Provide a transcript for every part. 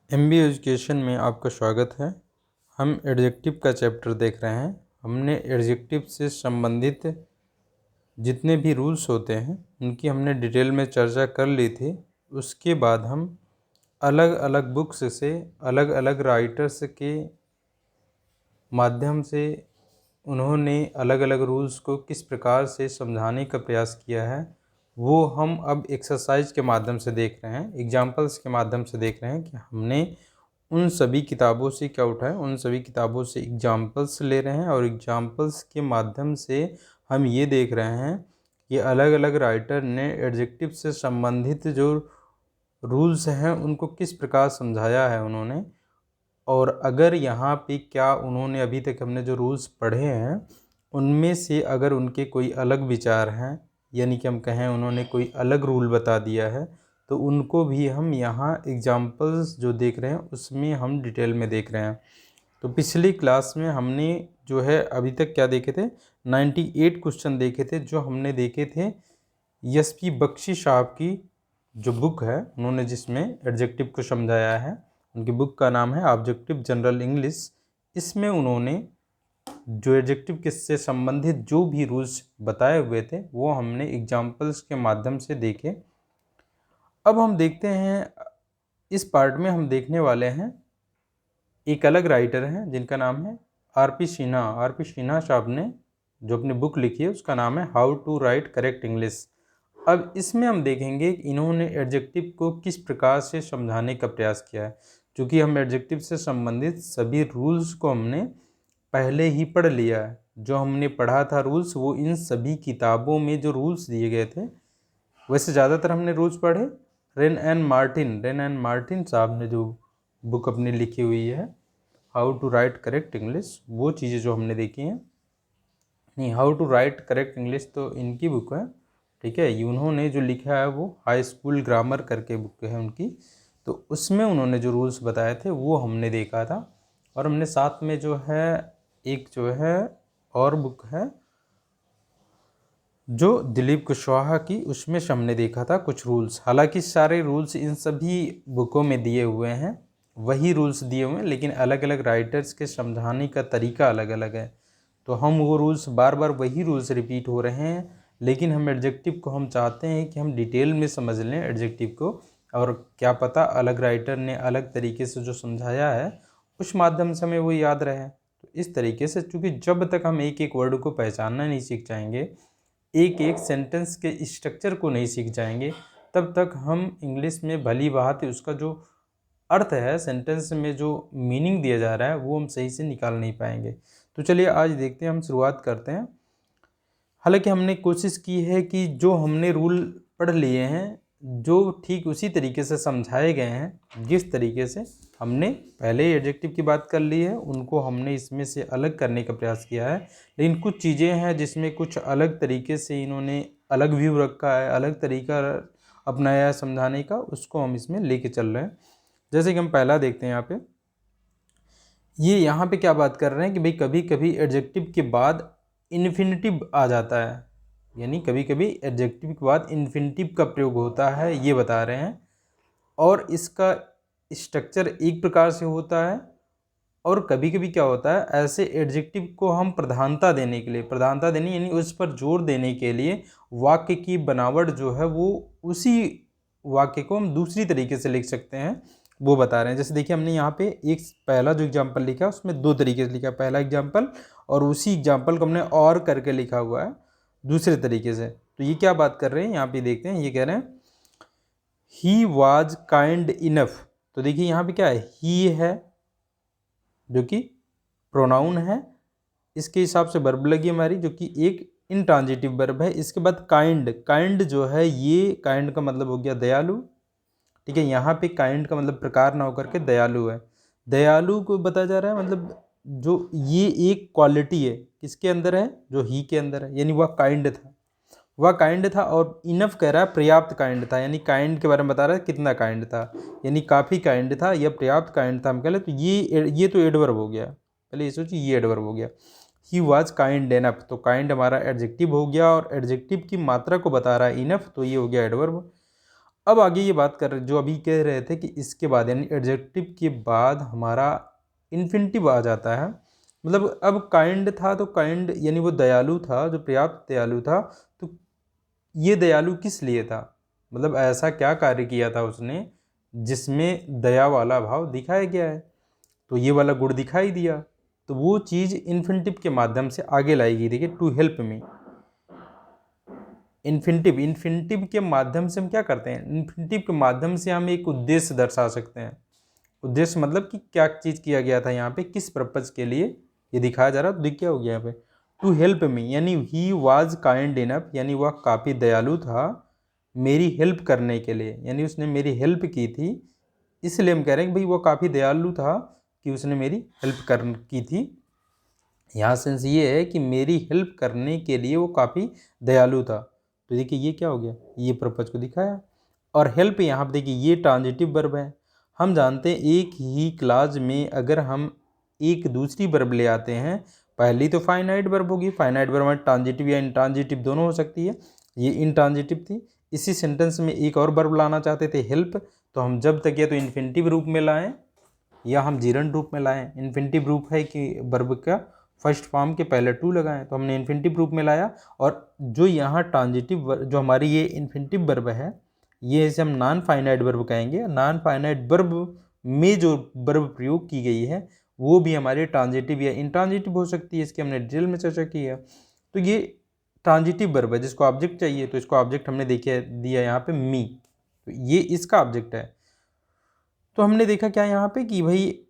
MB education में आपका स्वागत है। हम एडजेक्टिव का चैप्टर देख रहे हैं। हमने एडजेक्टिव से संबंधित जितने भी रूल्स होते हैं उनकी हमने डिटेल में चर्चा कर ली थी। उसके बाद हम अलग अलग बुक्स से अलग अलग राइटर्स के माध्यम से उन्होंने अलग अलग रूल्स को किस प्रकार से समझाने का प्रयास किया है वो हम अब एक्सरसाइज के माध्यम से देख रहे हैं, एग्जाम्पल्स के माध्यम से देख रहे हैं कि हमने उन सभी किताबों से क्या उठाए, उन सभी किताबों से एग्जाम्पल्स ले रहे हैं और एग्जाम्पल्स के माध्यम से हम ये देख रहे हैं कि अलग अलग राइटर ने एडजेक्टिव से संबंधित जो रूल्स हैं उनको किस प्रकार समझाया है उन्होंने। और अगर यहाँ पे क्या उन्होंने अभी तक हमने जो रूल्स पढ़े हैं उनमें से अगर उनके कोई अलग विचार हैं, यानी कि हम कहें उन्होंने कोई अलग रूल बता दिया है, तो उनको भी हम यहाँ एग्जाम्पल्स जो देख रहे हैं उसमें हम डिटेल में देख रहे हैं। तो पिछली क्लास में हमने जो है अभी तक क्या देखे थे, 98 क्वेश्चन देखे थे जो हमने देखे थे एस.पी. बख्शी साहब की जो बुक है उन्होंने जिसमें एडजेक्टिव को समझाया है। उनकी बुक का नाम है ऑब्जेक्टिव जनरल इंग्लिश। इसमें उन्होंने जो एडजेक्टिव के से संबंधित जो भी रूल्स बताए हुए थे वो हमने एग्जाम्पल्स के माध्यम से देखे। अब हम देखते हैं, इस पार्ट में हम देखने वाले हैं एक अलग राइटर हैं जिनका नाम है आर.पी. सिन्हा। आर.पी. सिन्हा साहब ने जो अपनी बुक लिखी है उसका नाम है how to write correct English. अब इसमें हम देखेंगे कि इन्होंने एडजेक्टिव को किस प्रकार से समझाने का प्रयास किया है। क्योंकि हम एडजेक्टिव से संबंधित सभी रूल्स को हमने पहले ही पढ़ लिया है। जो हमने पढ़ा था रूल्स वो इन सभी किताबों में जो रूल्स दिए गए थे, वैसे ज़्यादातर हमने रूल्स पढ़े रेन एंड मार्टिन साहब ने जो बुक अपनी लिखी हुई है how to write correct English, वो चीज़ें जो हमने देखी हैं। नहीं, how to write correct English तो इनकी बुक है, ठीक है। उन्होंने जो लिखा है वो हाई स्कूल ग्रामर करके बुक है उनकी, तो उसमें उन्होंने जो रूल्स बताए थे वो हमने देखा था। और हमने साथ में जो है एक जो है और बुक है जो दिलीप कुशवाहा की, उसमें से हमने देखा था कुछ रूल्स। हालांकि सारे रूल्स इन सभी बुकों में दिए हुए हैं, वही रूल्स दिए हुए हैं, लेकिन अलग अलग राइटर्स के समझाने का तरीका अलग अलग है। तो हम वो रूल्स बार बार वही रूल्स रिपीट हो रहे हैं, लेकिन हम एडजेक्टिव को हम चाहते हैं कि हम डिटेल में समझ लें एडजेक्टिव को। और क्या पता अलग राइटर ने अलग तरीके से जो समझाया है उस माध्यम से हमें वो याद रहे। तो इस तरीके से, चूँकि जब तक हम एक एक वर्ड को पहचानना नहीं सीख जाएंगे, एक एक सेंटेंस के स्ट्रक्चर को नहीं सीख जाएंगे, तब तक हम इंग्लिश में भली भांति उसका जो अर्थ है, सेंटेंस में जो मीनिंग दिया जा रहा है वो हम सही से निकाल नहीं पाएंगे। तो चलिए आज देखते हैं, हम शुरुआत करते हैं। हालांकि हमने कोशिश की है कि जो हमने रूल पढ़ लिए हैं जो ठीक उसी तरीके से समझाए गए हैं, जिस तरीके से हमने पहले ही एडजेक्टिव की बात कर ली है उनको हमने इसमें से अलग करने का प्रयास किया है। लेकिन कुछ चीज़ें हैं जिसमें कुछ अलग तरीके से इन्होंने अलग व्यू रखा है, अलग तरीका अपनाया है समझाने का, उसको हम इसमें लेके चल रहे हैं। जैसे कि हम पहला देखते हैं, ये यहाँ पे क्या बात कर रहे हैं कि भाई कभी कभी एडजेक्टिव के बाद इन्फिनिटिव आ जाता है, यानी कभी कभी एडजेक्टिव के बाद इन्फिनिटिव का प्रयोग होता है, ये बता रहे हैं। और इसका स्ट्रक्चर एक प्रकार से होता है, और कभी कभी क्या होता है, ऐसे एडजेक्टिव को हम प्रधानता देने के लिए, प्रधानता देने यानी उस पर जोर देने के लिए वाक्य की बनावट जो है वो उसी वाक्य को हम दूसरी तरीके से लिख सकते हैं, वो बता रहे हैं। जैसे देखिए हमने यहाँ पे एक पहला जो एग्जाम्पल लिखा है उसमें दो तरीके से लिखा है, पहला एग्जाम्पल और उसी एग्जाम्पल को हमने और करके लिखा हुआ है दूसरे तरीके से। तो ये क्या बात कर रहे हैं यहाँ पे देखते हैं, ये कह रहे हैं ही वॉज काइंड इनफ। तो देखिए यहाँ पे क्या है, ही है जो कि प्रोनाउन है, इसके हिसाब से वर्ब लगी हमारी जो कि एक इंट्रांजिटिव वर्ब है। इसके बाद काइंड, काइंड जो है ये काइंड का मतलब हो गया दयालु, ठीक है। यहाँ पे काइंड का मतलब प्रकार ना होकर के दयालु है। दयालु को बताया जा रहा है, मतलब जो ये एक क्वालिटी है किसके अंदर है, जो ही के अंदर है, यानी वह काइंड था, वह काइंड था। और इनफ कह रहा है पर्याप्त काइंड था, यानी काइंड के बारे में बता रहा है कितना काइंड था, यानी काफ़ी काइंड था या पर्याप्त काइंड था हम कह लें। तो ये तो एडवर्ब हो गया, पहले ये सोचिए ये एडवर्ब हो गया। ही वॉज काइंड इनफ, तो काइंड हमारा एडजेक्टिव हो गया और एडजेक्टिव की मात्रा को बता रहा है इनफ, तो ये हो गया एडवर्ब। अब आगे ये बात कर रहे जो अभी कह रहे थे कि इसके बाद यानी एडजेक्टिव के बाद हमारा इन्फिनिटिव आ जाता है। मतलब अब काइंड था तो काइंड यानी वो दयालु था, जो पर्याप्त दयालु था, तो ये दयालु किस लिए था, मतलब ऐसा क्या कार्य किया था उसने जिसमें दया वाला भाव दिखाया गया है, तो ये वाला गुण दिखाई दिया, तो वो चीज़ इन्फिनिटिव के माध्यम से आगे लाई गई। देखिए टू हेल्प मी, इन्फिनिटिव के माध्यम से हम क्या करते हैं, इन्फिनिटिव के माध्यम से हम एक उद्देश्य दर्शा सकते हैं। उद्देश्य मतलब कि क्या चीज़ किया गया था यहाँ पे, किस पर्पज़ के लिए ये दिखाया जा रहा है। तो देख क्या हो गया यहाँ पे, टू हेल्प मी यानी ही वॉज काइंड इनफ, यानी वह काफ़ी दयालु था मेरी हेल्प करने के लिए, यानी उसने मेरी हेल्प की थी, इसलिए हम कह रहे हैं कि भाई वह काफ़ी दयालु था कि उसने मेरी हेल्प की थी। यहाँ सेंस ये है कि मेरी हेल्प करने के लिए वो काफ़ी दयालु था। तो देखिए ये क्या हो गया, ये पर्पज को दिखाया। और हेल्प यहाँ पर देखिए ये ट्रांजिटिव वर्ब है। हम जानते हैं एक ही क्लास में अगर हम एक दूसरी वर्ब ले आते हैं, पहली तो फाइनाइट वर्ब होगी, फाइनाइट वर्ब में ट्रांजिटिव या इनट्रांजिटिव दोनों हो सकती है, ये इनट्रांजिटिव थी। इसी सेंटेंस में एक और वर्ब लाना चाहते थे हेल्प, तो हम जब तक या तो इन्फिनिटिव रूप में लाएं या हम जीरंड रूप में लाएं। इन्फिनिटिव रूप है कि वर्ब का फर्स्ट फॉर्म के पहले टू लगाएं, तो हमने इन्फिनिटिव रूप में लाया। और जो यहाँ ट्रांजिटिव जो हमारी ये इन्फिनिटिव वर्ब है, ये इसे हम नॉन फाइनाइट वर्ब कहेंगे। नॉन फाइनाइट वर्ब में जो वर्ब प्रयोग की गई है वो भी हमारी ट्रांजिटिव या इनट्रांजिटिव हो सकती है, इसकी हमने डिटेल में चर्चा की है। तो ये ट्रांजिटिव वर्ब है, जिसको ऑब्जेक्ट चाहिए, तो इसको ऑब्जेक्ट हमने देखिए दिया यहाँ पे मी, तो ये इसका ऑब्जेक्ट है। तो हमने देखा क्या यहाँ पे कि भाई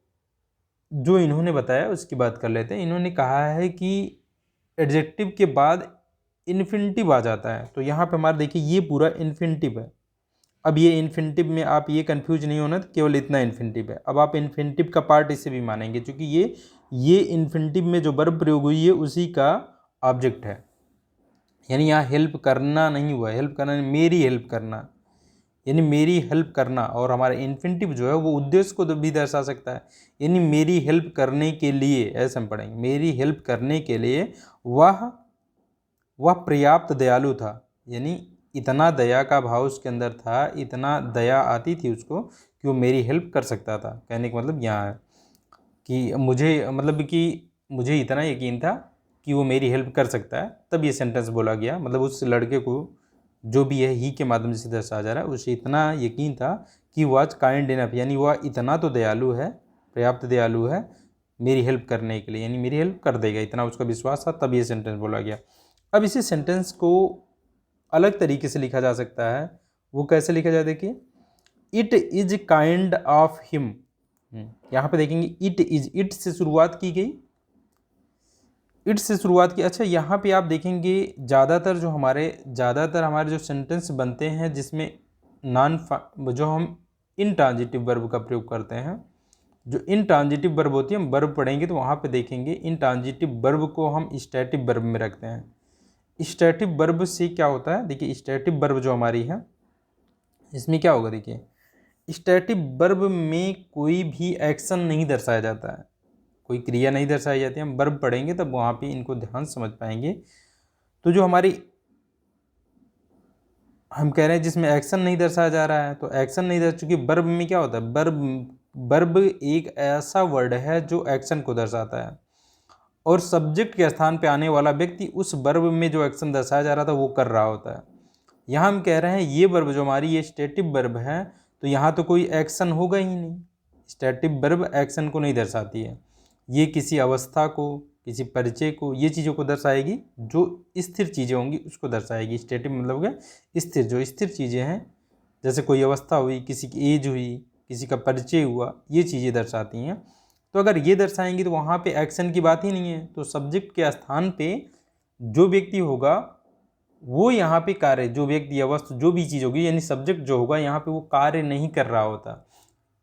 जो इन्होंने बताया उसकी बात कर लेते हैं। इन्होंने कहा है कि एडजेक्टिव के बाद इन्फिनिटिव आ जाता है, तो यहाँ पे हमारा देखिए ये पूरा इन्फिनिटिव है। अब ये इन्फिनिटिव में आप ये कंफ्यूज नहीं होना, केवल इतना इन्फिनिटिव है। अब आप इन्फिनिटिव का पार्ट इसे भी मानेंगे, क्योंकि ये इन्फिनिटिव में जो वर्ब प्रयोग हुई है उसी का ऑब्जेक्ट है। यानी यहाँ हेल्प करना नहीं हुआ, हेल्प करना मेरी हेल्प करना, यानी मेरी हेल्प करना। और हमारा इन्फिनिटिव जो है वो उद्देश्य को भी दर्शा सकता है, यानी मेरी हेल्प करने के लिए, ऐसे हम पढ़ेंगे, मेरी हेल्प करने के लिए वह पर्याप्त दयालु था, यानी इतना दया का भाव उसके अंदर था, इतना दया आती थी उसको कि वो मेरी हेल्प कर सकता था। कहने का मतलब यहाँ है कि मुझे इतना यकीन था कि वो मेरी हेल्प कर सकता है, तब ये सेंटेंस बोला गया। मतलब उस लड़के को जो भी है ही के माध्यम से दर्शाया जा रहा है, उसे इतना यकीन था कि वॉज काइंड इनफ, यानी वह इतना तो दयालु है, पर्याप्त दयालु है मेरी हेल्प करने के लिए, यानी मेरी हेल्प कर देगा, इतना उसका विश्वास था, तब ये सेंटेंस बोला गया। अब इसी सेंटेंस को अलग तरीके से लिखा जा सकता है। वो कैसे लिखा जाए, देखिए it is kind of him. यहाँ पे देखेंगे इट इज, इट से शुरुआत की गई, इट से शुरुआत की। अच्छा यहाँ पे आप देखेंगे ज़्यादातर हमारे जो सेंटेंस बनते हैं जिसमें जो हम इनट्रांजिटिव वर्ब का प्रयोग करते हैं, जो इनट्रांजिटिव वर्ब होती है, हम वर्ब पढ़ेंगे तो वहाँ पे देखेंगे इनट्रांजिटिव वर्ब को हम स्टैटिव वर्ब में रखते हैं। स्टैटिव वर्ब से क्या होता है, देखिए स्टैटिव वर्ब जो हमारी है इसमें क्या होगा, देखिए स्टैटिव वर्ब में कोई भी एक्शन नहीं दर्शाया जाता है, कोई क्रिया नहीं दर्शाई जाती है। हम वर्ब पढ़ेंगे तब वहाँ पे इनको ध्यान समझ पाएंगे। तो जो हमारी हम कह रहे हैं जिसमें एक्शन नहीं दर्शाया जा रहा है, तो एक्शन नहीं दर्शा, चूँकि वर्ब में क्या होता है, वर्ब एक ऐसा वर्ड है जो एक्शन को दर्शाता है, और सब्जेक्ट के स्थान पे आने वाला व्यक्ति उस वर्ब में जो एक्शन दर्शाया जा रहा था वो कर रहा होता है। यहाँ हम कह रहे हैं ये वर्ब जो हमारी ये स्टैटिव वर्ब है, तो यहाँ तो कोई एक्शन होगा ही नहीं। स्टैटिव वर्ब एक्शन को नहीं दर्शाती है, ये किसी अवस्था को, किसी परिचय को, ये चीज़ों को दर्शाएगी, जो स्थिर चीज़ें होंगी उसको दर्शाएगी। स्टैटिव मतलब क्या, स्थिर, जो स्थिर चीज़ें हैं, जैसे कोई अवस्था हुई, किसी की एज हुई, किसी का परिचय हुआ, ये चीज़ें दर्शाती हैं। तो अगर ये दर्शाएंगी तो वहाँ पे एक्शन की बात ही नहीं है। तो सब्जेक्ट के स्थान पे जो व्यक्ति होगा वो यहाँ पे कार्य, जो व्यक्ति, अवस्था, जो भी चीज़ होगी, यानी सब्जेक्ट जो होगा यहाँ पे वो कार्य नहीं कर रहा होता।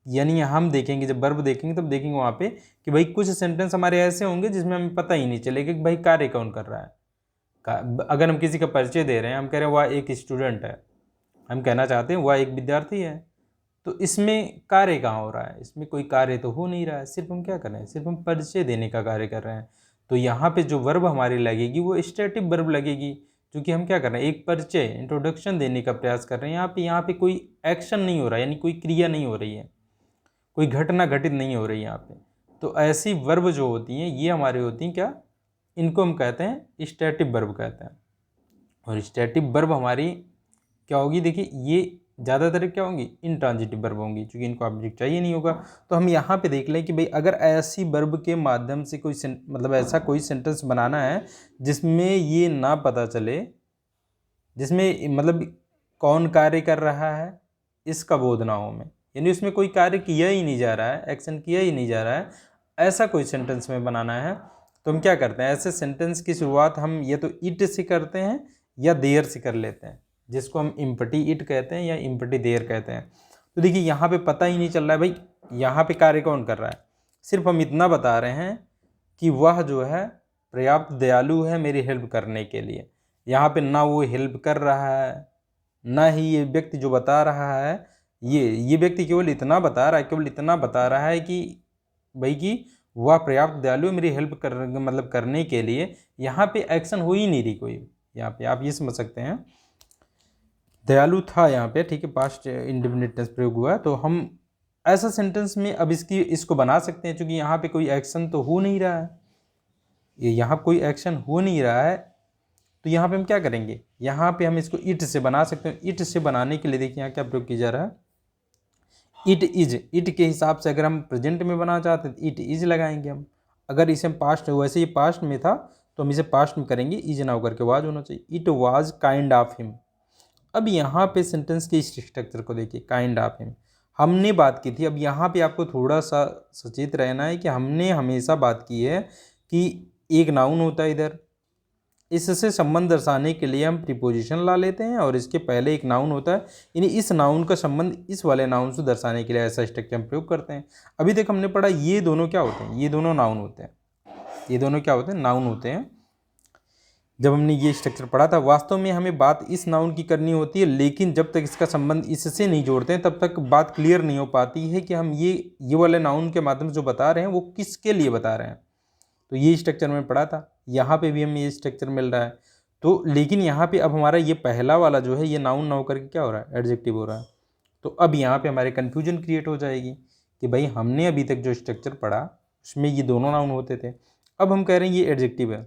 यानी हम देखेंगे, जब वर्ब देखेंगे तब देखेंगे वहाँ पे कि भाई कुछ सेंटेंस हमारे ऐसे होंगे जिसमें हमें पता ही नहीं चलेगा कि भाई कार्य कौन कर रहा है। अगर हम किसी का परिचय दे रहे हैं, हम कह रहे हैं वह एक स्टूडेंट है, हम कहना चाहते हैं वह एक विद्यार्थी है, तो इसमें कार्य कहाँ हो रहा है, इसमें कोई कार्य तो हो नहीं रहा है, सिर्फ हम क्या कर रहे हैं, सिर्फ हम परिचय देने का कार्य कर रहे हैं। तो यहाँ पे जो वर्ब हमारी लगेगी वो स्टैटिव वर्ब लगेगी, क्योंकि हम क्या कर रहे हैं, एक परिचय इंट्रोडक्शन देने का प्रयास कर रहे हैं। यहाँ पे कोई एक्शन नहीं हो रहा है, यानी कोई क्रिया नहीं हो रही है, कोई घटना घटित नहीं हो रही है यहाँ पे। तो ऐसी वर्ब जो होती हैं ये हमारी होती हैं क्या, इनको हम कहते हैं स्टैटिक वर्ब कहते हैं। और स्टैटिक वर्ब हमारी क्या होगी, देखिए ये ज़्यादातर क्या होंगी, इंट्रांजिटिव वर्ब होंगी, क्योंकि इनको ऑब्जेक्ट चाहिए नहीं होगा। तो हम यहाँ पे देख लें कि भाई अगर ऐसी वर्ब के माध्यम से कोई मतलब ऐसा कोई सेंटेंस बनाना है जिसमें ये ना पता चले, जिसमें मतलब कौन कार्य कर रहा है इसका बोध ना हो हमें, यानी उसमें कोई कार्य किया ही नहीं जा रहा है, एक्शन किया ही नहीं जा रहा है, ऐसा कोई सेंटेंस में बनाना है तो हम क्या करते हैं, ऐसे सेंटेंस की शुरुआत हम या तो इट से करते हैं या देयर से कर लेते हैं, जिसको हम इम्पटी इट कहते हैं या इम्पटी देयर कहते हैं। तो देखिए यहाँ पे पता ही नहीं चल रहा है भाई यहाँ पे कार्य कौन कर रहा है, सिर्फ हम इतना बता रहे हैं कि वह जो है पर्याप्त दयालु है मेरी हेल्प करने के लिए। यहाँ पे ना वो हेल्प कर रहा है, ना ही ये व्यक्ति जो बता रहा है, ये व्यक्ति केवल इतना बता रहा है कि भाई कि वह पर्याप्त दयालु मेरी हेल्प करने के लिए। यहाँ पे एक्शन हो ही नहीं रही कोई, यहाँ पे आप ये समझ सकते हैं दयालु था यहाँ पे, ठीक है, पास्ट इंडेफिनिट टेंस प्रयोग हुआ है। तो हम ऐसा सेंटेंस में अब इसको बना सकते हैं, क्योंकि यहाँ पे कोई एक्शन तो हो नहीं रहा है, यहाँ कोई एक्शन हो नहीं रहा है, तो यहाँ पे हम क्या करेंगे, यहाँ पे हम इसको इट से बना सकते हैं। इट से बनाने के लिए देखिए यहाँ क्या प्रयोग किया जा रहा है, इट इज। इट के हिसाब से अगर हम प्रेजेंट में बनाना चाहते हैं तो इट इज लगाएंगे हम। अगर इसे हम पास्ट, वैसे ये पास्ट में था तो हम इसे पास्ट में करेंगे, इज ना होकर के वाज होना चाहिए। It was kind of him. अब यहाँ पे सेंटेंस के स्ट्रक्चर को देखिए, काइंड ऑफ हिम हमने बात की थी। अब यहाँ पे आपको थोड़ा सा सचेत रहना है कि हमने हमेशा बात की है कि एक नाउन होता है इधर, इससे संबंध दर्शाने के लिए हम प्रीपोजिशन ला लेते हैं और इसके पहले एक नाउन होता है, यानी इस नाउन का संबंध इस वाले नाउन से दर्शाने के लिए ऐसा स्ट्रक्चर हम प्रयोग करते हैं। अभी तक हमने पढ़ा ये दोनों क्या होते हैं, ये दोनों नाउन होते हैं, ये दोनों क्या होते हैं, नाउन होते हैं। जब हमने ये स्ट्रक्चर पढ़ा था, वास्तव में हमें बात इस नाउन की करनी होती है, लेकिन जब तक इसका संबंध इससे नहीं जोड़ते हैं तब तक बात क्लियर नहीं हो पाती है कि हम ये वाले नाउन के माध्यम से जो बता रहे हैं वो किसके लिए बता रहे हैं। तो ये स्ट्रक्चर में पढ़ा था, यहाँ पे भी हमें ये स्ट्रक्चर मिल रहा है। तो लेकिन यहाँ पे अब हमारा ये पहला वाला जो है ये नाउन ना होकर के क्या हो रहा है, एडजेक्टिव हो रहा है। तो अब यहाँ पे हमारे कन्फ्यूजन क्रिएट हो जाएगी कि भाई हमने अभी तक जो स्ट्रक्चर पढ़ा उसमें ये दोनों नाउन होते थे, अब हम कह रहे हैं ये एडजेक्टिव है।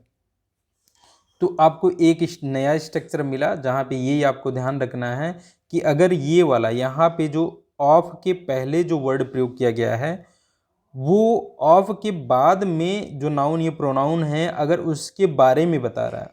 तो आपको एक नया स्ट्रक्चर मिला जहाँ पे ये आपको ध्यान रखना है कि अगर ये वाला यहाँ पे जो ऑफ के पहले जो वर्ड प्रयोग किया गया है वो ऑफ के बाद में जो नाउन ये प्रोनाउन है अगर उसके बारे में बता रहा है,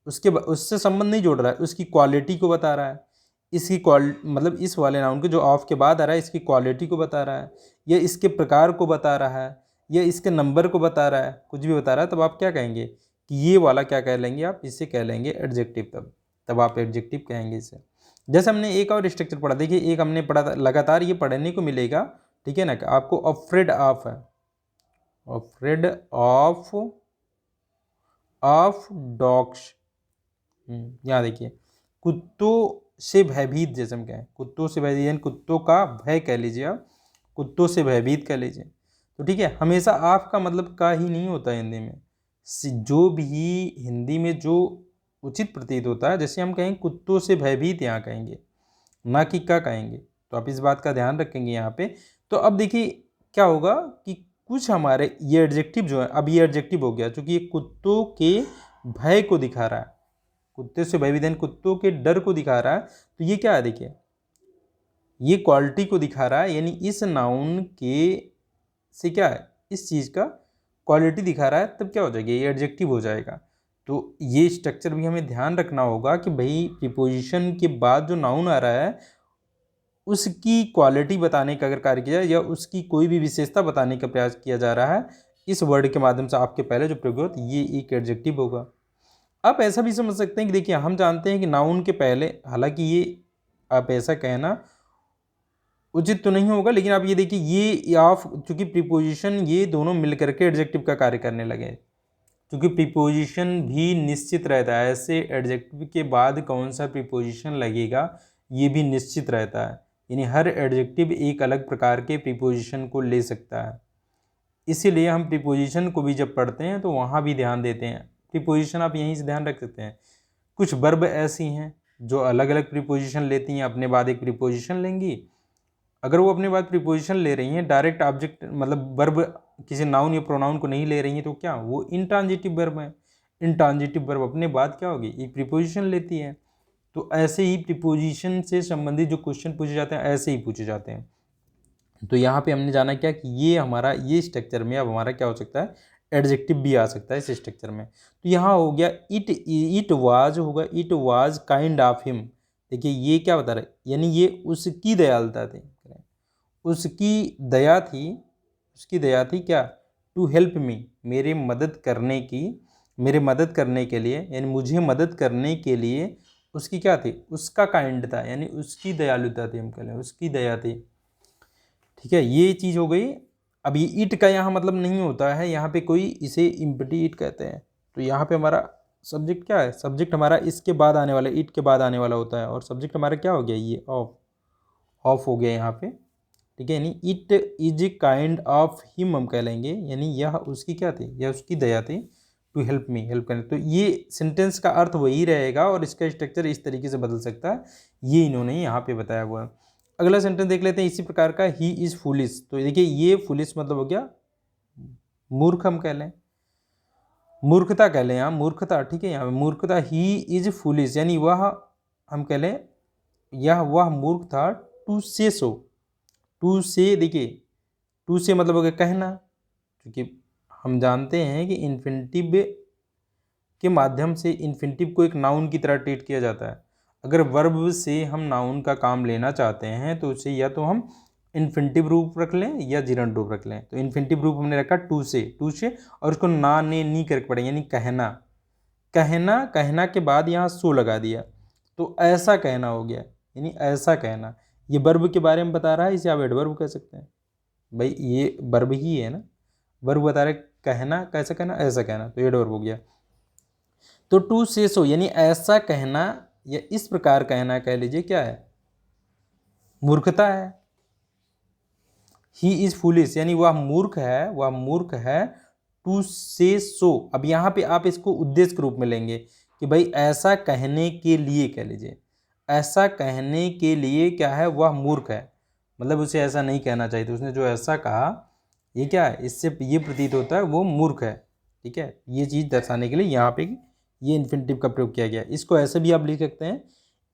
उससे संबंध नहीं जोड़ रहा है, उसकी क्वालिटी को बता रहा है, इसकी मतलब इस वाले नाउन के जो ऑफ के बाद आ रहा है इसकी क्वालिटी को बता रहा है, या इसके प्रकार को बता रहा है, या इसके नंबर को बता रहा है, कुछ भी बता रहा है, तब आप क्या कहेंगे कि ये वाला क्या कह लेंगे आप, इसे कह लेंगे एडजेक्टिव। तब आप एडजेक्टिव कहेंगे इसे। जैसे हमने एक और स्ट्रक्चर पढ़ा, देखिए एक हमने पढ़ा था, लगातार ये पढ़ने को मिलेगा, ठीक है ना, आपको अफ्रेड ऑफ है, अफ्रेड ऑफ डॉग्स। यहाँ देखिए कुत्तों से भयभीत, जैसे हम कहें कुत्तों से भयभीत, यानी कुत्तों का भय कह लीजिए आप, कुत्तों से भयभीत कह लीजिए। तो ठीक है, हमेशा आप का मतलब का ही नहीं होता है हिंदी में, जो भी हिंदी में जो उचित प्रतीत होता है, जैसे हम कहें कुत्तों से भयभीत यहाँ कहेंगे, ना कि का कहेंगे। तो आप इस बात का ध्यान रखेंगे यहाँ पे। तो अब देखिए क्या होगा कि कुछ हमारे ये एडजेक्टिव जो है, अब ये एडजेक्टिव हो गया क्योंकि ये कुत्तों के भय को दिखा रहा है, कुत्ते से भयभीत कुत्तों के डर को दिखा रहा है। तो ये क्या है, देखिए ये क्वालिटी को दिखा रहा है, यानी इस नाउन के से क्या है, इस चीज़ का क्वालिटी दिखा रहा है, तब क्या हो जाएगा, ये एडजेक्टिव हो जाएगा। तो ये स्ट्रक्चर भी हमें ध्यान रखना होगा कि भाई प्रीपोजिशन के बाद जो नाउन आ रहा है उसकी क्वालिटी बताने का अगर कार्य किया या उसकी कोई भी विशेषता बताने का प्रयास किया जा रहा है इस वर्ड के माध्यम से, आपके पहले जो प्रयोग होता है ये एक एडजेक्टिव होगा। आप ऐसा भी समझ सकते हैं कि देखिए हम जानते हैं कि नाउन के पहले, हालांकि ये आप ऐसा कहना उचित तो नहीं होगा, लेकिन आप ये देखिए ये ऑफ, चूंकि प्रीपोजिशन ये दोनों मिलकर के एडजेक्टिव का कार्य करने लगे, क्योंकि प्रीपोजिशन भी निश्चित रहता है, ऐसे एडजेक्टिव के बाद कौन सा प्रीपोजिशन लगेगा ये भी निश्चित रहता है, यानी हर एडजेक्टिव एक अलग प्रकार के प्रीपोजिशन को ले सकता है। इसीलिए हम प्रीपोजिशन को भी जब पढ़ते हैं तो वहाँ भी ध्यान देते हैं। प्रीपोजिशन आप यहीं से ध्यान रख सकते हैं, कुछ वर्ब ऐसी हैं जो अलग अलग प्रीपोजिशन लेती हैं, अपने बाद एक प्रीपोजिशन लेंगी। अगर वो अपने बाद प्रीपोजिशन ले रही हैं, डायरेक्ट ऑब्जेक्ट मतलब वर्ब किसी नाउन या प्रोनाउन को नहीं ले रही हैं, तो क्या वो इंट्रांजिटिव वर्ब है। इंट्रांजिटिव वर्ब अपने बाद क्या होगी, एक प्रीपोजिशन लेती है। तो ऐसे ही प्रीपोजिशन से संबंधित जो क्वेश्चन पूछे जाते हैं ऐसे ही पूछे जाते हैं। तो यहाँ पे हमने जाना क्या कि ये हमारा ये स्ट्रक्चर में अब हमारा क्या हो सकता है, एडजेक्टिव भी आ सकता है इस स्ट्रक्चर में। तो यहाँ हो गया इट वाज, होगा it was kind of him. देखिए ये क्या बता रहा है, यानी ये उसकी दयालुता थी, उसकी दया थी, उसकी दया थी क्या, टू हेल्प मी, मेरे मदद करने की, मेरे मदद करने के लिए, यानी मुझे मदद करने के लिए उसकी क्या थी, उसका काइंड था, यानी उसकी दयालुता थी, हम कह लें उसकी दया थी। ठीक है, ये चीज़ हो गई। अब ये इट का यहाँ मतलब नहीं होता है, यहाँ पे कोई इसे इम्पटी इट कहते हैं। तो यहाँ पे हमारा सब्जेक्ट क्या है, सब्जेक्ट हमारा इसके बाद आने वाला, इट के बाद आने वाला होता है, और सब्जेक्ट हमारा क्या हो गया, ये ऑफ, ऑफ हो गया यहाँ पे। ठीक है, यानी it is kind of him हम कह लेंगे, यानी यह उसकी क्या थी, यह उसकी दया थी, टू हेल्प मी, हेल्प करने। तो ये सेंटेंस का अर्थ वही रहेगा और इसका स्ट्रक्चर इस तरीके से बदल सकता है, ये इन्होंने यहाँ पे बताया हुआ है। अगला सेंटेंस देख लेते हैं इसी प्रकार का, ही इज़ फुलिश। तो देखिए ये फुलिश मतलब हो गया मूर्ख, हम कह लें मूर्खता कह लें, यहाँ मूर्खता। ठीक है, यहाँ पे मूर्खता, ही इज फुलिश, यानी वह, हम कह लें यह वह मूर्ख था, टू से सो, टू से, देखिए टू से मतलब हो गया कहना, क्योंकि हम जानते हैं कि इन्फिनिटिव के माध्यम से इन्फिनिटिव को एक नाउन की तरह ट्रीट किया जाता है। अगर वर्ब से हम नाउन का काम लेना चाहते हैं तो उसे या तो हम इन्फिनिटिव रूप रख लें या जिरंड रूप रख लें। तो इन्फिनिटिव रूप हमने रखा टू से, टू से, और उसको ना ने नी करके पड़े, यानी कहना, कहना, कहना के बाद यहाँ सो लगा दिया, तो ऐसा कहना हो गया, यानी ऐसा कहना। ये वर्ब के बारे में बता रहा है, इसे आप एडवर्ब कह सकते हैं, भाई ये वर्ब ही है ना, वर्ब बता रहे कहना, कैसा कहना, ऐसा कहना, तो एडवर्ब हो गया। तो टू से सो यानी ऐसा कहना या इस प्रकार कहना, कह लीजिए क्या है, मूर्खता है। ही इज फुलिश यानी वह मूर्ख है, वह मूर्ख है, टू से सो। अब यहाँ पे आप इसको उद्देश्य के रूप में लेंगे कि भाई ऐसा कहने के लिए, कह लीजिए ऐसा कहने के लिए क्या है, वह मूर्ख है, मतलब उसे ऐसा नहीं कहना चाहिए, तो उसने जो ऐसा कहा ये क्या है, इससे ये प्रतीत होता है वो मूर्ख है। ठीक है, ये चीज़ दर्शाने के लिए यहाँ पे ये इन्फिनिटिव का प्रयोग किया गया। इसको ऐसे भी आप लिख सकते हैं,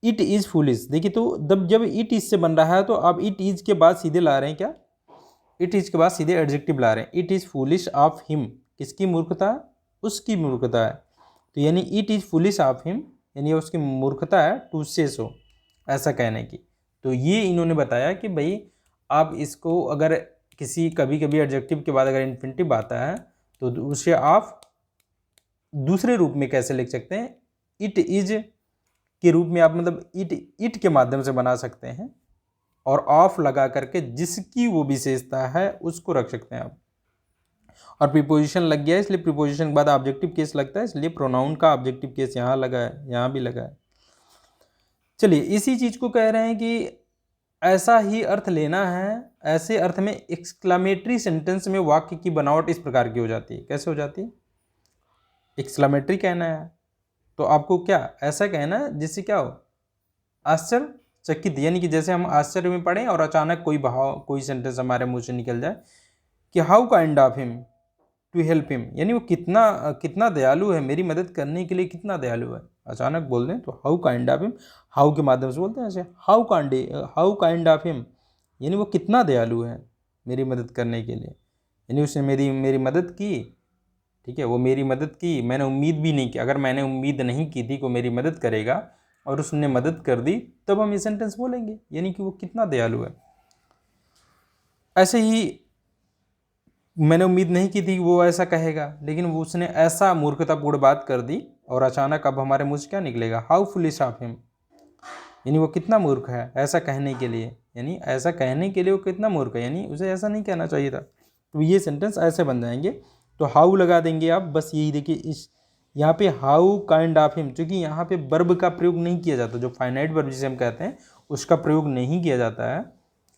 इट इज़ फुलिश। देखिए तो जब इट इज से बन रहा है तो आप इट इज के बाद सीधे ला रहे हैं क्या, इट इज के बाद सीधे एडजेक्टिव ला रहे हैं। It is foolish of him, किसकी मूर्खता, उसकी मूर्खता है। तो यानी it is foolish of him यानी उसकी मूर्खता है, टू से सो, ऐसा कहने की। तो ये इन्होंने बताया कि भाई आप इसको अगर किसी कभी कभी एडजेक्टिव के बाद अगर इन्फिनिटिव आता है तो उसे आप दूसरे रूप में कैसे लिख सकते हैं, इट इज के रूप में आप मतलब इट के माध्यम से बना सकते हैं, और ऑफ लगा करके जिसकी वो विशेषता है उसको रख सकते हैं आप। और प्रीपोजिशन लग गया है, इसलिए प्रीपोजिशन के बाद ऑब्जेक्टिव केस लगता है, इसलिए प्रोनाउन का ऑब्जेक्टिव केस यहाँ लगा है, यहाँ भी लगा है। चलिए इसी चीज को कह रहे हैं कि ऐसा ही अर्थ लेना है, ऐसे अर्थ में एक्सक्लामेटरी सेंटेंस में वाक्य की बनावट इस प्रकार की हो जाती है। कैसे हो जाती है, एक्सक्लामेटरी कहना है तो आपको क्या ऐसा कहना है जिससे क्या हो, आश्चर्यचकित, यानी कि जैसे हम आश्चर्य में पढ़ें और अचानक कोई भाव, कोई सेंटेंस हमारे मुंह से निकल जाए कि how kind of him to help him, यानी वो कितना कितना दयालु है, मेरी मदद करने के लिए कितना दयालु है। अचानक बोल दें तो how kind of him, how के माध्यम से बोलते हैं ऐसे, हाउ काइंड ऑफ हिम, यानी वो कितना दयालु है मेरी मदद करने के लिए, यानी उसने मेरी मेरी मदद की। ठीक है, वो मेरी मदद की, मैंने उम्मीद भी नहीं की, अगर मैंने उम्मीद नहीं की थी कि वो मेरी मदद करेगा और उसने मदद कर दी, तब हम ये सेंटेंस बोलेंगे, यानी कि वो कितना दयालु है। ऐसे ही मैंने उम्मीद नहीं की थी वो ऐसा कहेगा, लेकिन वो उसने ऐसा मूर्खतापूर्ण बात कर दी और अचानक अब हमारे मुंह से क्या निकलेगा, हाउ फुलिश ऑफ हिम, यानी वो कितना मूर्ख है ऐसा कहने के लिए, यानी ऐसा कहने के लिए वो कितना मूर्ख है, यानी उसे ऐसा नहीं कहना चाहिए था। तो ये सेंटेंस ऐसे बन जाएंगे। तो हाउ लगा देंगे आप, बस यही देखिए इस यहाँ पे हाउ काइंड ऑफ हिम, क्योंकि यहाँ पे वर्ब का प्रयोग नहीं किया जाता, जो फाइनाइट वर्ब जिसे हम कहते हैं उसका प्रयोग नहीं किया जाता है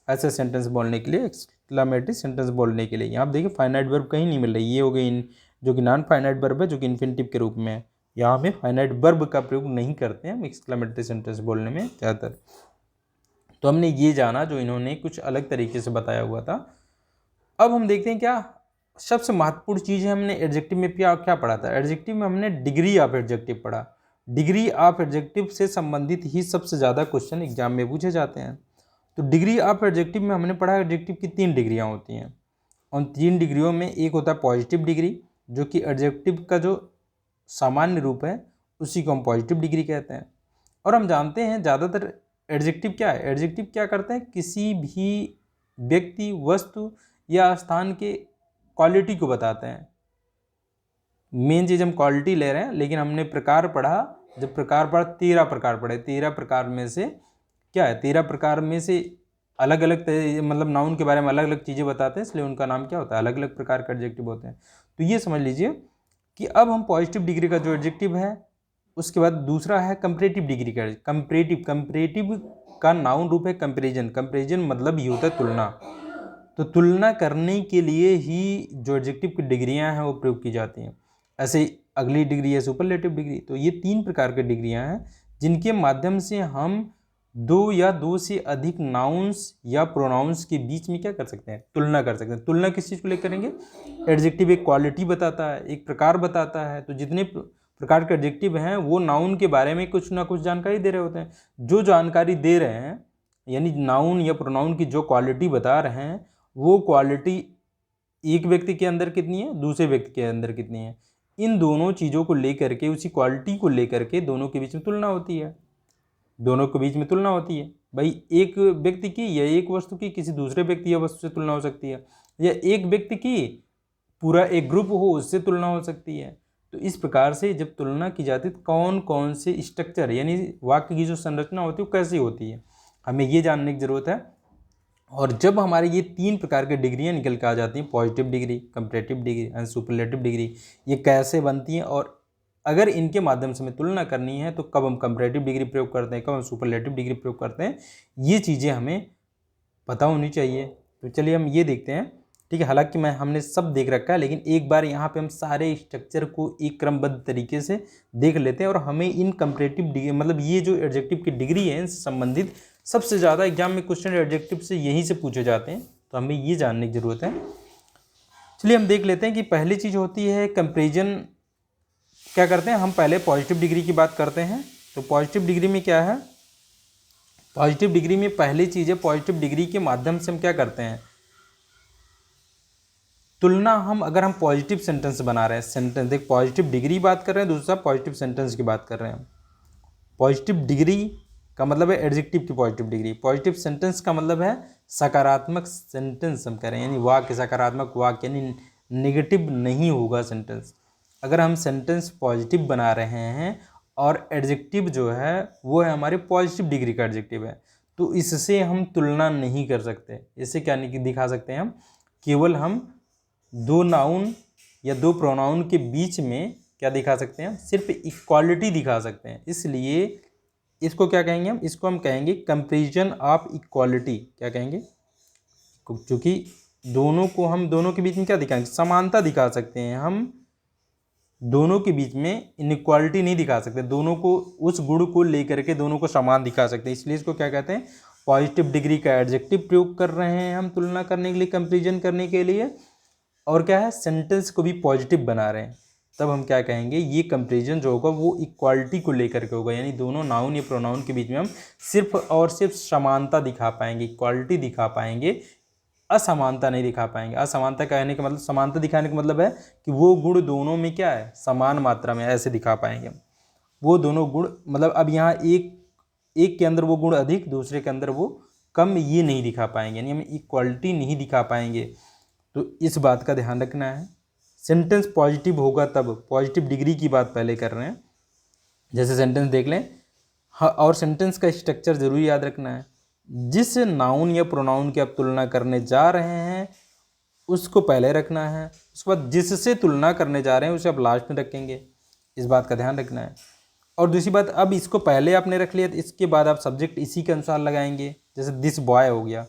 ऐसे सेंटेंस बोलने के लिए, एक्सक्लामेटरी सेंटेंस बोलने के लिए। यहाँ आप देखिए फाइनाइट वर्ब कहीं नहीं मिल रही, ये हो गई जो कि नॉन फाइनाइट वर्ब है, जो कि इन्फिनिटिव के रूप में है, यहाँ में फाइनाइट वर्ब का प्रयोग नहीं करते हैं हम एक्सक्लेमेटरी सेंटेंस बोलने में ज़्यादातर। तो हमने ये जाना जो इन्होंने कुछ अलग तरीके से बताया हुआ था। अब हम देखते हैं क्या सबसे महत्वपूर्ण चीज़ है, हमने एडजेक्टिव में क्या क्या पढ़ा था। एडजेक्टिव में हमने डिग्री ऑफ एडजेक्टिव पढ़ा। डिग्री ऑफ एडजेक्टिव से संबंधित ही सबसे ज़्यादा क्वेश्चन एग्जाम में पूछे जाते हैं। तो डिग्री ऑफ एडजेक्टिव में हमने पढ़ा एडजेक्टिव की 3 डिग्रियाँ होती हैं। उन 3 डिग्रियों में एक होता है पॉजिटिव डिग्री, जो कि एडजेक्टिव का जो सामान्य रूप है उसी को हम पॉजिटिव डिग्री कहते हैं। और हम जानते हैं ज़्यादातर एडजेक्टिव क्या है, एडजेक्टिव क्या करते हैं, किसी भी व्यक्ति, वस्तु या स्थान के क्वालिटी को बताते हैं। मेन चीज़ हम क्वालिटी ले रहे हैं, लेकिन हमने प्रकार पढ़ा, जब प्रकार पढ़ा 13 प्रकार पढ़े। 13 प्रकार में से क्या है, 13 प्रकार में से अलग अलग मतलब नाउन के बारे में अलग अलग चीज़ें बताते हैं, इसलिए उनका नाम क्या होता है, अलग अलग प्रकार के एडजेक्टिव होते हैं। तो ये समझ लीजिए कि अब हम पॉजिटिव डिग्री का जो एडजेक्टिव है, उसके बाद दूसरा है कंपैरेटिव डिग्री का। कंपैरेटिव का नाउन रूप है कंपैरिजन। कंपैरिजन मतलब ये होता है तुलना। तो तुलना करने के लिए ही जो एडजेक्टिव की डिग्रियां हैं वो प्रयोग की जाती हैं। ऐसे अगली डिग्री है सुपरलेटिव डिग्री। तो ये 3 प्रकार की डिग्रियां हैं जिनके माध्यम से हम 2 या 2 से अधिक नाउन्स या प्रोनाउंस के बीच में क्या कर सकते हैं, तुलना कर सकते हैं। तुलना किस चीज़ को लेकर करेंगे, एडजेक्टिव एक क्वालिटी बताता है, एक प्रकार बताता है। तो जितने प्रकार के एडजेक्टिव हैं वो नाउन के बारे में कुछ ना कुछ जानकारी दे रहे होते हैं। जो जानकारी दे रहे हैं यानी नाउन या प्रोनाउन की जो क्वालिटी बता रहे हैं, वो क्वालिटी एक व्यक्ति के अंदर कितनी है, दूसरे व्यक्ति के अंदर कितनी है, इन दोनों चीज़ों को लेकर के, उसी क्वालिटी को लेकर के दोनों के बीच में तुलना होती है। दोनों के बीच में तुलना होती है भाई, एक व्यक्ति की या एक वस्तु की किसी दूसरे व्यक्ति या वस्तु से तुलना हो सकती है, या एक व्यक्ति की पूरा एक ग्रुप हो उससे तुलना हो सकती है। तो इस प्रकार से जब तुलना की जाती है तो कौन कौन से स्ट्रक्चर यानी वाक्य की जो संरचना होती है वो कैसी होती है, हमें ये जानने की ज़रूरत है। और जब हमारे ये 3 प्रकार की डिग्रियाँ निकल के आ जाती हैं, positive degree, comparative degree and superlative degree, ये कैसे बनती हैं और अगर इनके माध्यम से हमें तुलना करनी है तो कब हम कंपैरेटिव डिग्री प्रयोग करते हैं, कब हम सुपरलेटिव डिग्री प्रयोग करते हैं, ये चीज़ें हमें पता होनी चाहिए। तो चलिए हम ये देखते हैं, ठीक है। हालांकि हमने सब देख रखा है, लेकिन एक बार यहाँ पे हम सारे स्ट्रक्चर को एक क्रमबद्ध तरीके से देख लेते हैं और हमें इन कंपैरेटिव डिग्री मतलब ये जो एडजेक्टिव की डिग्री है इनसे संबंधित सबसे ज़्यादा एग्जाम में क्वेश्चन एडजेक्टिव से यहीं से पूछे जाते हैं, तो हमें ये जानने की ज़रूरत है। चलिए हम देख लेते हैं कि पहली चीज़ होती है कंपैरिजन। क्या करते हैं हम, पहले पॉजिटिव डिग्री की बात करते हैं। तो पॉजिटिव डिग्री में क्या है, पॉजिटिव डिग्री में पहली चीज़ है, पॉजिटिव डिग्री के माध्यम से हम क्या करते हैं, तुलना। अगर हम पॉजिटिव सेंटेंस बना रहे हैं, सेंटेंस देख, पॉजिटिव डिग्री बात कर रहे हैं, दूसरा पॉजिटिव सेंटेंस की बात कर रहे हैं। पॉजिटिव डिग्री का मतलब है एडजेक्टिव की पॉजिटिव डिग्री, पॉजिटिव सेंटेंस का मतलब है सकारात्मक सेंटेंस हम करें, यानी वाक्य सकारात्मक वाक्य, यानी नेगेटिव नहीं होगा सेंटेंस। अगर हम सेंटेंस पॉजिटिव बना रहे हैं और एडजेक्टिव जो है वो है हमारे पॉजिटिव डिग्री का एडजेक्टिव है, तो इससे हम तुलना नहीं कर सकते। इससे क्या दिखा सकते हैं हम, केवल हम 2 नाउन या 2 प्रोनाउन के बीच में क्या दिखा सकते हैं, सिर्फ इक्वालिटी दिखा सकते हैं। इसलिए इसको क्या कहेंगे हम, इसको हम कहेंगे कंपैरिजन ऑफ इक्वालिटी। क्या कहेंगे, क्योंकि दोनों को हम दोनों के बीच में क्या दिखाएंगे, समानता दिखा सकते हैं। हम दोनों के बीच में इनइक्वालिटी नहीं दिखा सकते, दोनों को उस गुण को लेकर के दोनों को समान दिखा सकते हैं। इसलिए इसको क्या कहते हैं, पॉजिटिव डिग्री का एडजेक्टिव प्रयोग कर रहे हैं हम तुलना करने के लिए, कंपैरिजन करने के लिए। और क्या है, सेंटेंस को भी पॉजिटिव बना रहे हैं, तब हम क्या कहेंगे, ये कंपैरिजन जो होगा वो इक्वालिटी को लेकर के होगा, यानी दोनों नाउन या प्रोनाउन के बीच में हम सिर्फ और सिर्फ समानता दिखा पाएंगे, इक्वालिटी दिखा पाएंगे, असमानता नहीं दिखा पाएंगे। असमानता कहने का मतलब, समानता दिखाने का मतलब है कि वो गुण दोनों में क्या है, समान मात्रा में, ऐसे दिखा पाएंगे वो दोनों गुण। मतलब अब यहाँ एक के अंदर वो गुण अधिक, दूसरे के अंदर वो कम, ये नहीं दिखा पाएंगे, यानी हम इक्वालिटी नहीं दिखा पाएंगे। तो इस बात का ध्यान रखना है। सेंटेंस पॉजिटिव होगा तब, पॉजिटिव डिग्री की बात पहले कर रहे हैं। जैसे सेंटेंस देख लें, हाँ, और सेंटेंस का स्ट्रक्चर जरूर याद रखना है। जिस नाउन या प्रोनाउन की आप तुलना करने जा रहे हैं उसको पहले रखना है, उसके बाद जिससे तुलना करने जा रहे हैं उसे आप लास्ट में रखेंगे, इस बात का ध्यान रखना है। और दूसरी बात, अब इसको पहले आपने रख लिया तो इसके बाद आप सब्जेक्ट इसी के अनुसार लगाएंगे। जैसे दिस बॉय हो गया,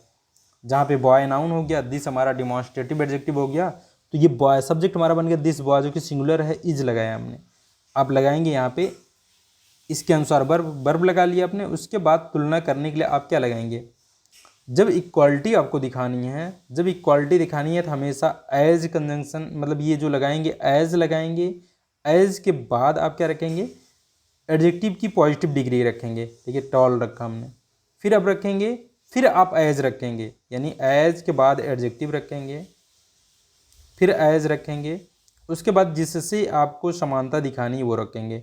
जहाँ पे बॉय नाउन हो गया, दिस हमारा डिमॉन्स्ट्रेटिव एडजेक्टिव हो गया, तो ये बॉय सब्जेक्ट हमारा बन गया दिस बॉय, जो कि सिंगुलर है, इज लगाया हमने। आप लगाएंगे यहाँ पे इसके अनुसार वर्ब लगा लिया आपने। उसके बाद तुलना करने के लिए आप क्या लगाएंगे, जब इक्वालिटी आपको दिखानी है, जब इक्वालिटी दिखानी है तो हमेशा एज कंजंक्शन, मतलब ये जो लगाएंगे एज लगाएंगे। एज के बाद आप क्या रखेंगे, एडजेक्टिव की पॉजिटिव डिग्री रखेंगे। देखिए टॉल रखा हमने, फिर अब रखेंगे, फिर आप एज रखेंगे, यानी एज के बाद एडजेक्टिव रखेंगे, फिर एज रखेंगे। उसके बाद जिससे आपको समानता दिखानी है वो रखेंगे।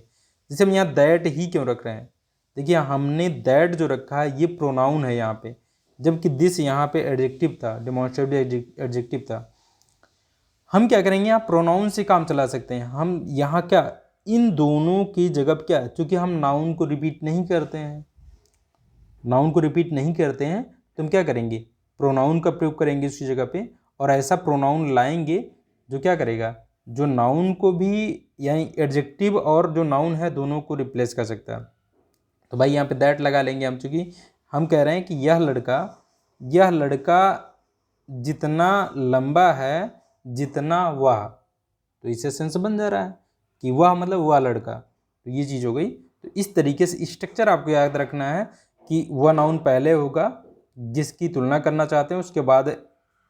जैसे हम यहाँ दैट ही क्यों रख रहे हैं, देखिए हमने दैट जो रखा है ये प्रोनाउन है यहाँ पे, जबकि दिस यहाँ पे एडजेक्टिव था, डेमोन्स्ट्रेटिव एडजेक्टिव था। हम क्या करेंगे, यहाँ प्रोनाउन से काम चला सकते हैं। हम यहाँ क्या, इन दोनों की जगह क्या है, चूँकि हम नाउन को रिपीट नहीं करते हैं, नाउन को रिपीट नहीं करते हैं, तो हम क्या करेंगे, प्रोनाउन का प्रयोग करेंगे उसकी जगह पे। और ऐसा प्रोनाउन लाएंगे जो क्या करेगा, जो नाउन को भी, यानी एडजेक्टिव और जो नाउन है दोनों को रिप्लेस कर सकता है। तो भाई यहाँ पे दैट लगा लेंगे हम, चूँकि हम कह रहे हैं कि यह लड़का जितना लंबा है जितना वह, तो इससे सेंस बन जा रहा है कि वह मतलब वह लड़का, तो ये चीज़ हो गई। तो इस तरीके से स्ट्रक्चर आपको याद रखना है कि वह नाउन पहले होगा जिसकी तुलना करना चाहते हैं, उसके बाद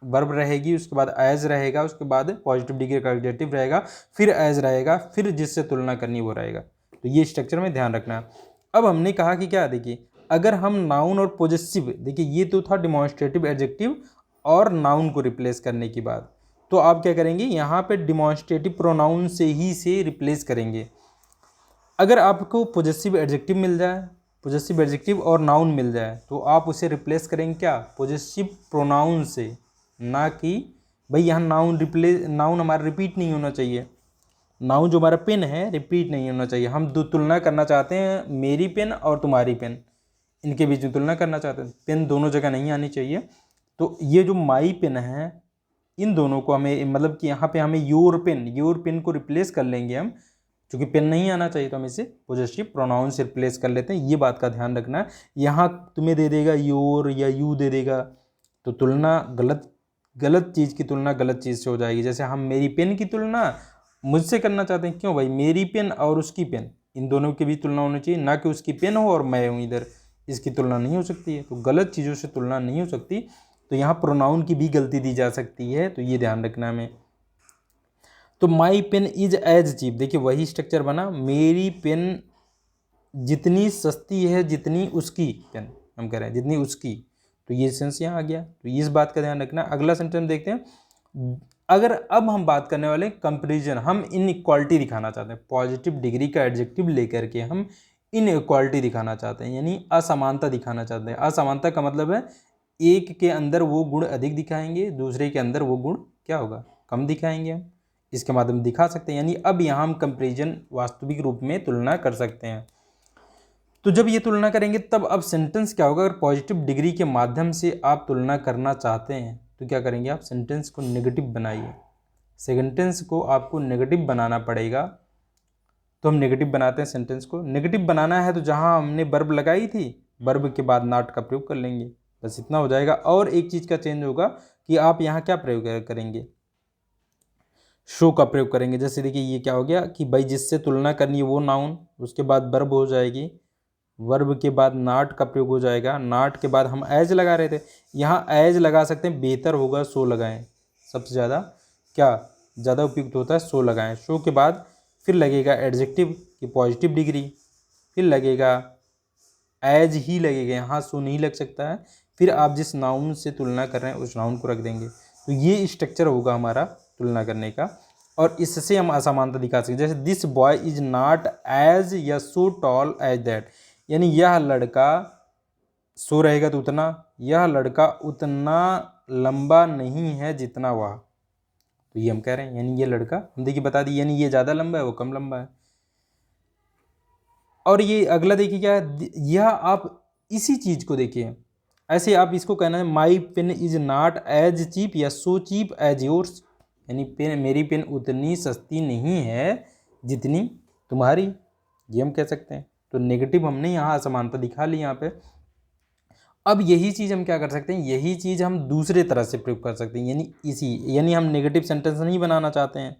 वर्ब रहेगी, उसके बाद एज रहेगा, उसके बाद पॉजिटिव डिग्री का एडजेक्टिव रहेगा, फिर एज रहेगा, फिर जिससे तुलना करनी वो रहेगा। तो ये स्ट्रक्चर में ध्यान रखना है। अब हमने कहा कि क्या, देखिए अगर हम नाउन और पॉजेसिव, देखिए ये तो था डिमॉन्स्ट्रेटिव एडजेक्टिव और नाउन को रिप्लेस करने की बात, तो आप क्या करेंगे, यहाँ पे डिमॉन्स्ट्रेटिव प्रोनाउन से रिप्लेस करेंगे। अगर आपको पॉजेसिव एडजेक्टिव मिल जाए, पॉजेसिव एडजेक्टिव और नाउन मिल जाए, तो आप उसे रिप्लेस करेंगे क्या, पॉजेसिव प्रोनाउन से, ना कि भाई यहाँ नाउन हमारा रिपीट नहीं होना चाहिए। नाउन जो हमारा पेन है रिपीट नहीं होना चाहिए। हम दो तुलना करना चाहते हैं, मेरी पेन और तुम्हारी पेन, इनके बीच में तुलना करना चाहते हैं, पेन दोनों जगह नहीं आनी चाहिए। तो ये जो माई पेन है, इन दोनों को हमें, मतलब कि यहाँ पे हमें योर पेन को रिप्लेस कर लेंगे हम, क्योंकि पेन नहीं आना चाहिए तो हम इसे पॉजेसिव प्रोनाउन से रिप्लेस कर लेते हैं। ये बात का ध्यान रखना है। यहाँ तुम्हें दे देगा योर या यू दे देगा, तो तुलना गलत चीज़ की तुलना गलत चीज़ से हो जाएगी। जैसे हम मेरी पेन की तुलना मुझसे करना चाहते हैं, क्यों भाई, मेरी पेन और उसकी पेन, इन दोनों के बीच तुलना होनी चाहिए, ना कि उसकी पेन हो और मैं हूँ इधर, इसकी तुलना नहीं हो सकती है। तो गलत चीज़ों से तुलना नहीं हो सकती, तो यहाँ प्रोनाउन की भी गलती दी जा सकती है, तो ये ध्यान रखना हमें। तो माई पेन इज एज चीप, देखिए वही स्ट्रक्चर बना, मेरी पेन जितनी सस्ती है जितनी उसकी पेन, हम कह रहे हैं जितनी उसकी, तो ये सेंस यहाँ आ गया। तो इस बात का ध्यान रखना। अगला सेंटेंस देखते हैं। अगर अब हम बात करने वाले कंपैरिजन, हम इनइक्वालिटी दिखाना चाहते हैं, पॉजिटिव डिग्री का एडजेक्टिव लेकर के हम इनइक्वालिटी दिखाना चाहते हैं, यानी असमानता दिखाना चाहते हैं। असमानता का मतलब है एक के अंदर वो गुण अधिक दिखाएंगे, दूसरे के अंदर वो गुण क्या होगा, कम दिखाएंगे। हम इसके माध्यम दिखा सकते हैं, यानी अब यहाँ हम कंपैरिजन वास्तविक रूप में तुलना कर सकते हैं। तो जब ये तुलना करेंगे तब अब सेंटेंस क्या होगा, अगर पॉजिटिव डिग्री के माध्यम से आप तुलना करना चाहते हैं तो क्या करेंगे, आप सेंटेंस को नेगेटिव बनाइए। सेंटेंस को आपको नेगेटिव बनाना पड़ेगा। तो हम नेगेटिव बनाते हैं सेंटेंस को। नेगेटिव बनाना है तो जहाँ हमने वर्ब लगाई थी, वर्ब के बाद नॉट का प्रयोग कर लेंगे, बस इतना हो जाएगा। और एक चीज़ का चेंज होगा कि आप यहाँ क्या प्रयोग करेंगे, शो का प्रयोग करेंगे। जैसे देखिए ये क्या हो गया कि भाई जिससे तुलना करनी है वो नाउन, उसके बाद वर्ब हो जाएगी, वर्ब के बाद नॉट का प्रयोग हो जाएगा, नॉट के बाद हम एज लगा रहे थे, यहाँ एज लगा सकते हैं, बेहतर होगा सो लगाएं, सबसे ज़्यादा क्या ज़्यादा उपयुक्त होता है, सो लगाएं। शो के बाद फिर लगेगा एडजेक्टिव की पॉजिटिव डिग्री, फिर लगेगा एज ही लगेगा, यहाँ सो नहीं लग सकता है। फिर आप जिस नाउन से तुलना कर रहे हैं उस नाउन को रख देंगे। तो ये स्ट्रक्चर होगा हमारा तुलना करने का, और इससे हम असमानता दिखा सकते हैं। जैसे this boy is not as या सो टॉल एज दैट, यानी यह लड़का, सो रहेगा तो उतना, यह लड़का उतना लंबा नहीं है जितना वह, तो ये हम कह रहे हैं, यानी ये लड़का, हम देखिए बता दी, यानी ये ज़्यादा लंबा है वो कम लंबा है। और ये अगला देखिए क्या है, यह आप इसी चीज़ को देखिए, ऐसे आप इसको कहना है my pen is not as cheap या सो चीप एज योर्स, यानी पेन, मेरी पेन उतनी सस्ती नहीं है जितनी तुम्हारी, ये हम कह सकते हैं। तो नेगेटिव हमने यहाँ असमानता दिखा ली यहाँ पे। अब यही चीज़ हम क्या कर सकते हैं, यही चीज़ हम दूसरे तरह से प्रयोग कर सकते हैं, यानी हम नेगेटिव सेंटेंस नहीं बनाना चाहते हैं।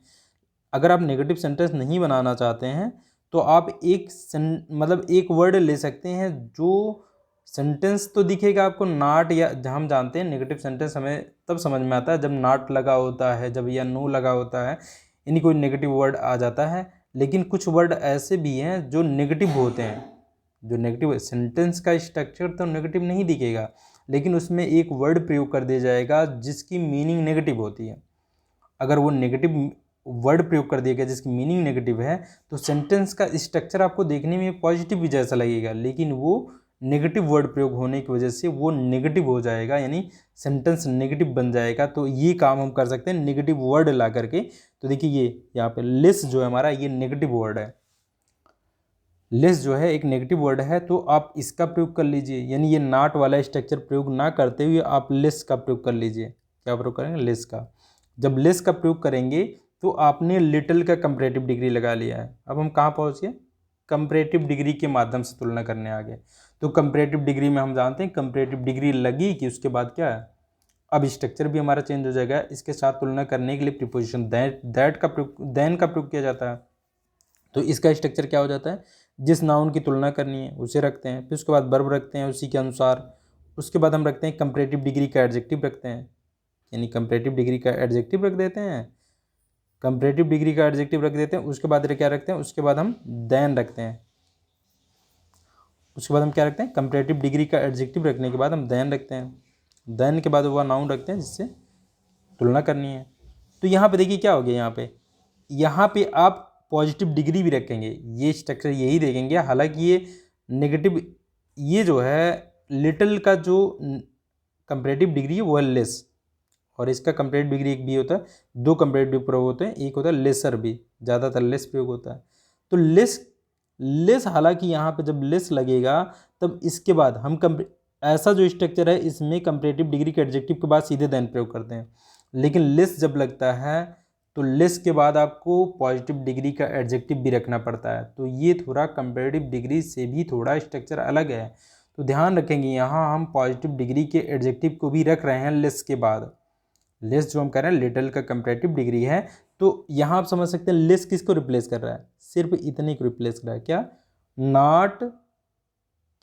अगर आप नेगेटिव सेंटेंस नहीं बनाना चाहते हैं तो आप मतलब एक वर्ड ले सकते हैं जो सेंटेंस तो दिखेगा आपको नॉट, या हम जानते हैं नेगेटिव सेंटेंस हमें तब समझ में आता है जब नॉट लगा होता है, जब या नो लगा होता है, यानी कोई नेगेटिव वर्ड आ जाता है। लेकिन कुछ वर्ड ऐसे भी हैं जो नेगेटिव होते हैं, जो नेगेटिव सेंटेंस का स्ट्रक्चर तो नेगेटिव नहीं दिखेगा, लेकिन उसमें एक वर्ड प्रयोग कर दिया जाएगा जिसकी मीनिंग नेगेटिव होती है। अगर वो नेगेटिव वर्ड प्रयोग कर दिया गया जिसकी मीनिंग नेगेटिव है, तो सेंटेंस का स्ट्रक्चर आपको देखने में पॉजिटिव भी जैसा लगेगा, लेकिन वो नेगेटिव वर्ड प्रयोग होने की वजह से वो नेगेटिव हो जाएगा, यानी सेंटेंस नेगेटिव बन जाएगा। तो ये काम हम कर सकते हैं नेगेटिव वर्ड ला करके। तो देखिए ये यहाँ पे लेस जो है हमारा, ये नेगेटिव वर्ड है। लेस जो है एक नेगेटिव वर्ड है, तो आप इसका प्रयोग कर लीजिए, यानी ये नॉट वाला स्ट्रक्चर प्रयोग ना करते हुए आप लेस का प्रयोग कर लीजिए। क्या प्रयोग करेंगे? लेस का। जब लेस का प्रयोग करेंगे तो आपने लिटिल का कंपैरेटिव डिग्री लगा लिया है। अब हम कहाँ पहुँच गए? कंपैरेटिव डिग्री के माध्यम से तुलना करने आ गए। तो कंपैरेटिव डिग्री में हम जानते हैं कंपैरेटिव डिग्री लगी कि उसके बाद क्या है, अब स्ट्रक्चर भी हमारा चेंज हो जाएगा। इसके साथ तुलना करने के लिए प्रीपोजिशन दैट का प्रयोग, देन का प्रयोग किया जाता है। तो इसका स्ट्रक्चर क्या हो जाता है? जिस नाउन की तुलना करनी है उसे रखते हैं, फिर उसके बाद वर्ब रखते हैं उसी के अनुसार, उसके बाद हम रखते हैं कंपैरेटिव डिग्री का एडजेक्टिव रखते हैं, यानी कंपैरेटिव डिग्री का एडजेक्टिव रख देते हैं, कंपैरेटिव डिग्री का एडजेक्टिव रख देते हैं। उसके बाद क्या रखते हैं? उसके बाद हम देन रखते हैं। उसके बाद हम क्या रखते हैं? कंपैरेटिव डिग्री का एडजेक्टिव रखने के बाद हम देन रखते हैं, देन के बाद वह नाउन रखते हैं जिससे तुलना करनी है। तो यहाँ पे देखिए क्या हो गया, यहाँ पे आप पॉजिटिव डिग्री भी रखेंगे, ये स्ट्रक्चर यही देखेंगे। हालांकि ये नेगेटिव, ये जो है लिटिल का जो कंपैरेटिव डिग्री है वो है लेस, और इसका कंपैरेटिव डिग्री एक भी होता है, दो कंपैरेटिव प्रयोग होते हैं, एक होता है लेसर भी, ज़्यादातर लेस प्रयोग होता है। तो लेस लेस हालांकि यहाँ पे जब लेस लगेगा तब इसके बाद हम ऐसा जो स्ट्रक्चर है इसमें कंपैरेटिव डिग्री के एडजेक्टिव के बाद सीधे देन प्रयोग करते हैं। लेकिन लेस जब लगता है तो लेस के बाद आपको पॉजिटिव डिग्री का एडजेक्टिव भी रखना पड़ता है। तो ये थोड़ा कंपैरेटिव डिग्री से भी थोड़ा स्ट्रक्चर अलग है। तो ध्यान रखेंगे यहाँ हम पॉजिटिव डिग्री के एडजेक्टिव को भी रख रहे हैं लेस के बाद। लेस जो हम कह रहे हैं लिटिल का कंपैरेटिव डिग्री है, तो यहाँ आप समझ सकते हैं लेस किसको रिप्लेस कर रहा है? सिर्फ इतने को रिप्लेस कर रहा है। क्या? नॉट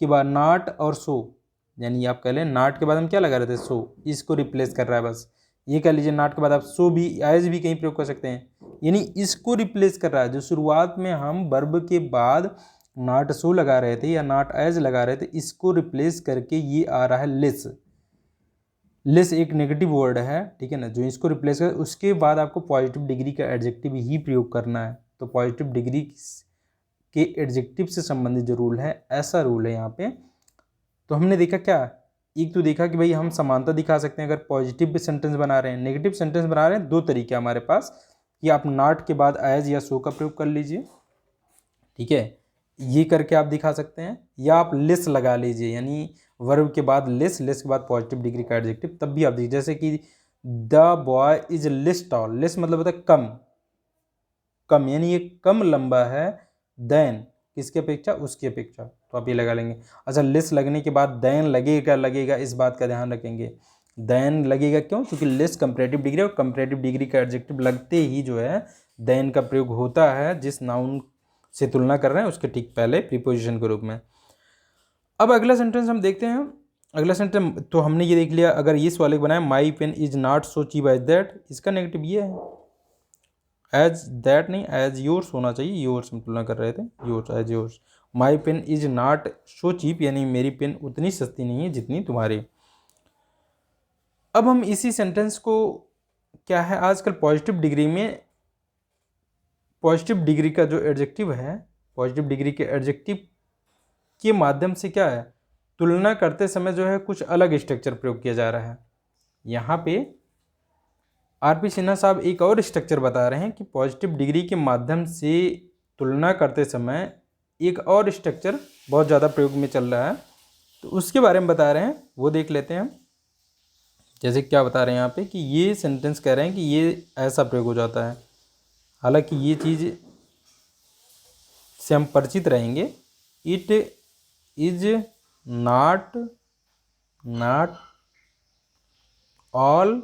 के बाद नॉट और सो, यानी आप कह लें नॉट के बाद हम क्या लगा रहे थे? सो, इसको रिप्लेस कर रहा है बस। ये कह लीजिए नॉट के बाद आप सो भी, एज भी कहीं प्रयोग कर सकते हैं, यानी इसको रिप्लेस कर रहा है। जो शुरुआत में हम वर्ब के बाद नॉट सो लगा रहे थे या नॉट एज लगा रहे थे, इसको रिप्लेस करके ये आ रहा है लेस। लेस एक नेगेटिव वर्ड है, ठीक है ना, जो इसको रिप्लेस कर, उसके बाद आपको पॉजिटिव डिग्री का एडजेक्टिव ही प्रयोग करना है। तो पॉजिटिव डिग्री के एडजेक्टिव से संबंधित जो रूल है, ऐसा रूल है यहाँ पे। तो हमने देखा क्या, एक तो देखा कि भाई हम समानता दिखा सकते हैं अगर पॉजिटिव सेंटेंस बना रहे हैं, नेगेटिव सेंटेंस बना रहे हैं, दो तरीके हमारे पास कि आप नॉट के बाद एज या सो का प्रयोग कर लीजिए, ठीक है, ये करके आप दिखा सकते हैं, या आप लेस लगा लीजिए, यानी वर्ब के बाद लेस, लेस के बाद पॉजिटिव डिग्री का एडजेक्टिव, तब भी आप देखिए। जैसे कि the boy is less tall, less मतलब होता है कम, कम यानी ये कम लंबा है देन किसकी अपेक्षा? उसकी अपेक्षा। तो आप ये लगा लेंगे। अच्छा, लेस लगने के बाद देन लगेगा, लगेगा इस बात का ध्यान रखेंगे। देन लगेगा क्यों? क्योंकि लेस कंपैरेटिव डिग्री, और कंपैरेटिव डिग्री का एडजेक्टिव लगते ही जो है देन का प्रयोग होता है जिस नाउन से तुलना कर रहे हैं उसके ठीक पहले प्रीपोजिशन के रूप में। अब अगला सेंटेंस हम देखते हैं। अगला सेंटेंस तो हमने ये देख लिया, अगर इस वाले को बनाया my pen is not so cheap as that, इसका नेगेटिव ये है, एज दैट नहीं, एज योर्स होना चाहिए, योर्स हम तुलना कर रहे थे, yours, as yours. My pen is not so cheap, यानी मेरी पेन उतनी सस्ती नहीं है जितनी तुम्हारी। अब हम इसी सेंटेंस को क्या है, आजकल पॉजिटिव डिग्री में, पॉजिटिव डिग्री का जो एडजेक्टिव है, पॉजिटिव डिग्री के एडजेक्टिव के माध्यम से क्या है, तुलना करते समय जो है कुछ अलग स्ट्रक्चर प्रयोग किया जा रहा है। यहाँ पे आरपी सिन्हा साहब एक और स्ट्रक्चर बता रहे हैं कि पॉजिटिव डिग्री के माध्यम से तुलना करते समय एक और स्ट्रक्चर बहुत ज़्यादा प्रयोग में चल रहा है, तो उसके बारे में बता रहे हैं, वो देख लेते हैं। जैसे क्या बता रहे हैं यहाँ पे कि ये सेंटेंस कह रहे हैं कि ये ऐसा प्रयोग हो जाता है, हालांकि ये चीज़ से हम परिचित रहेंगे। It is not all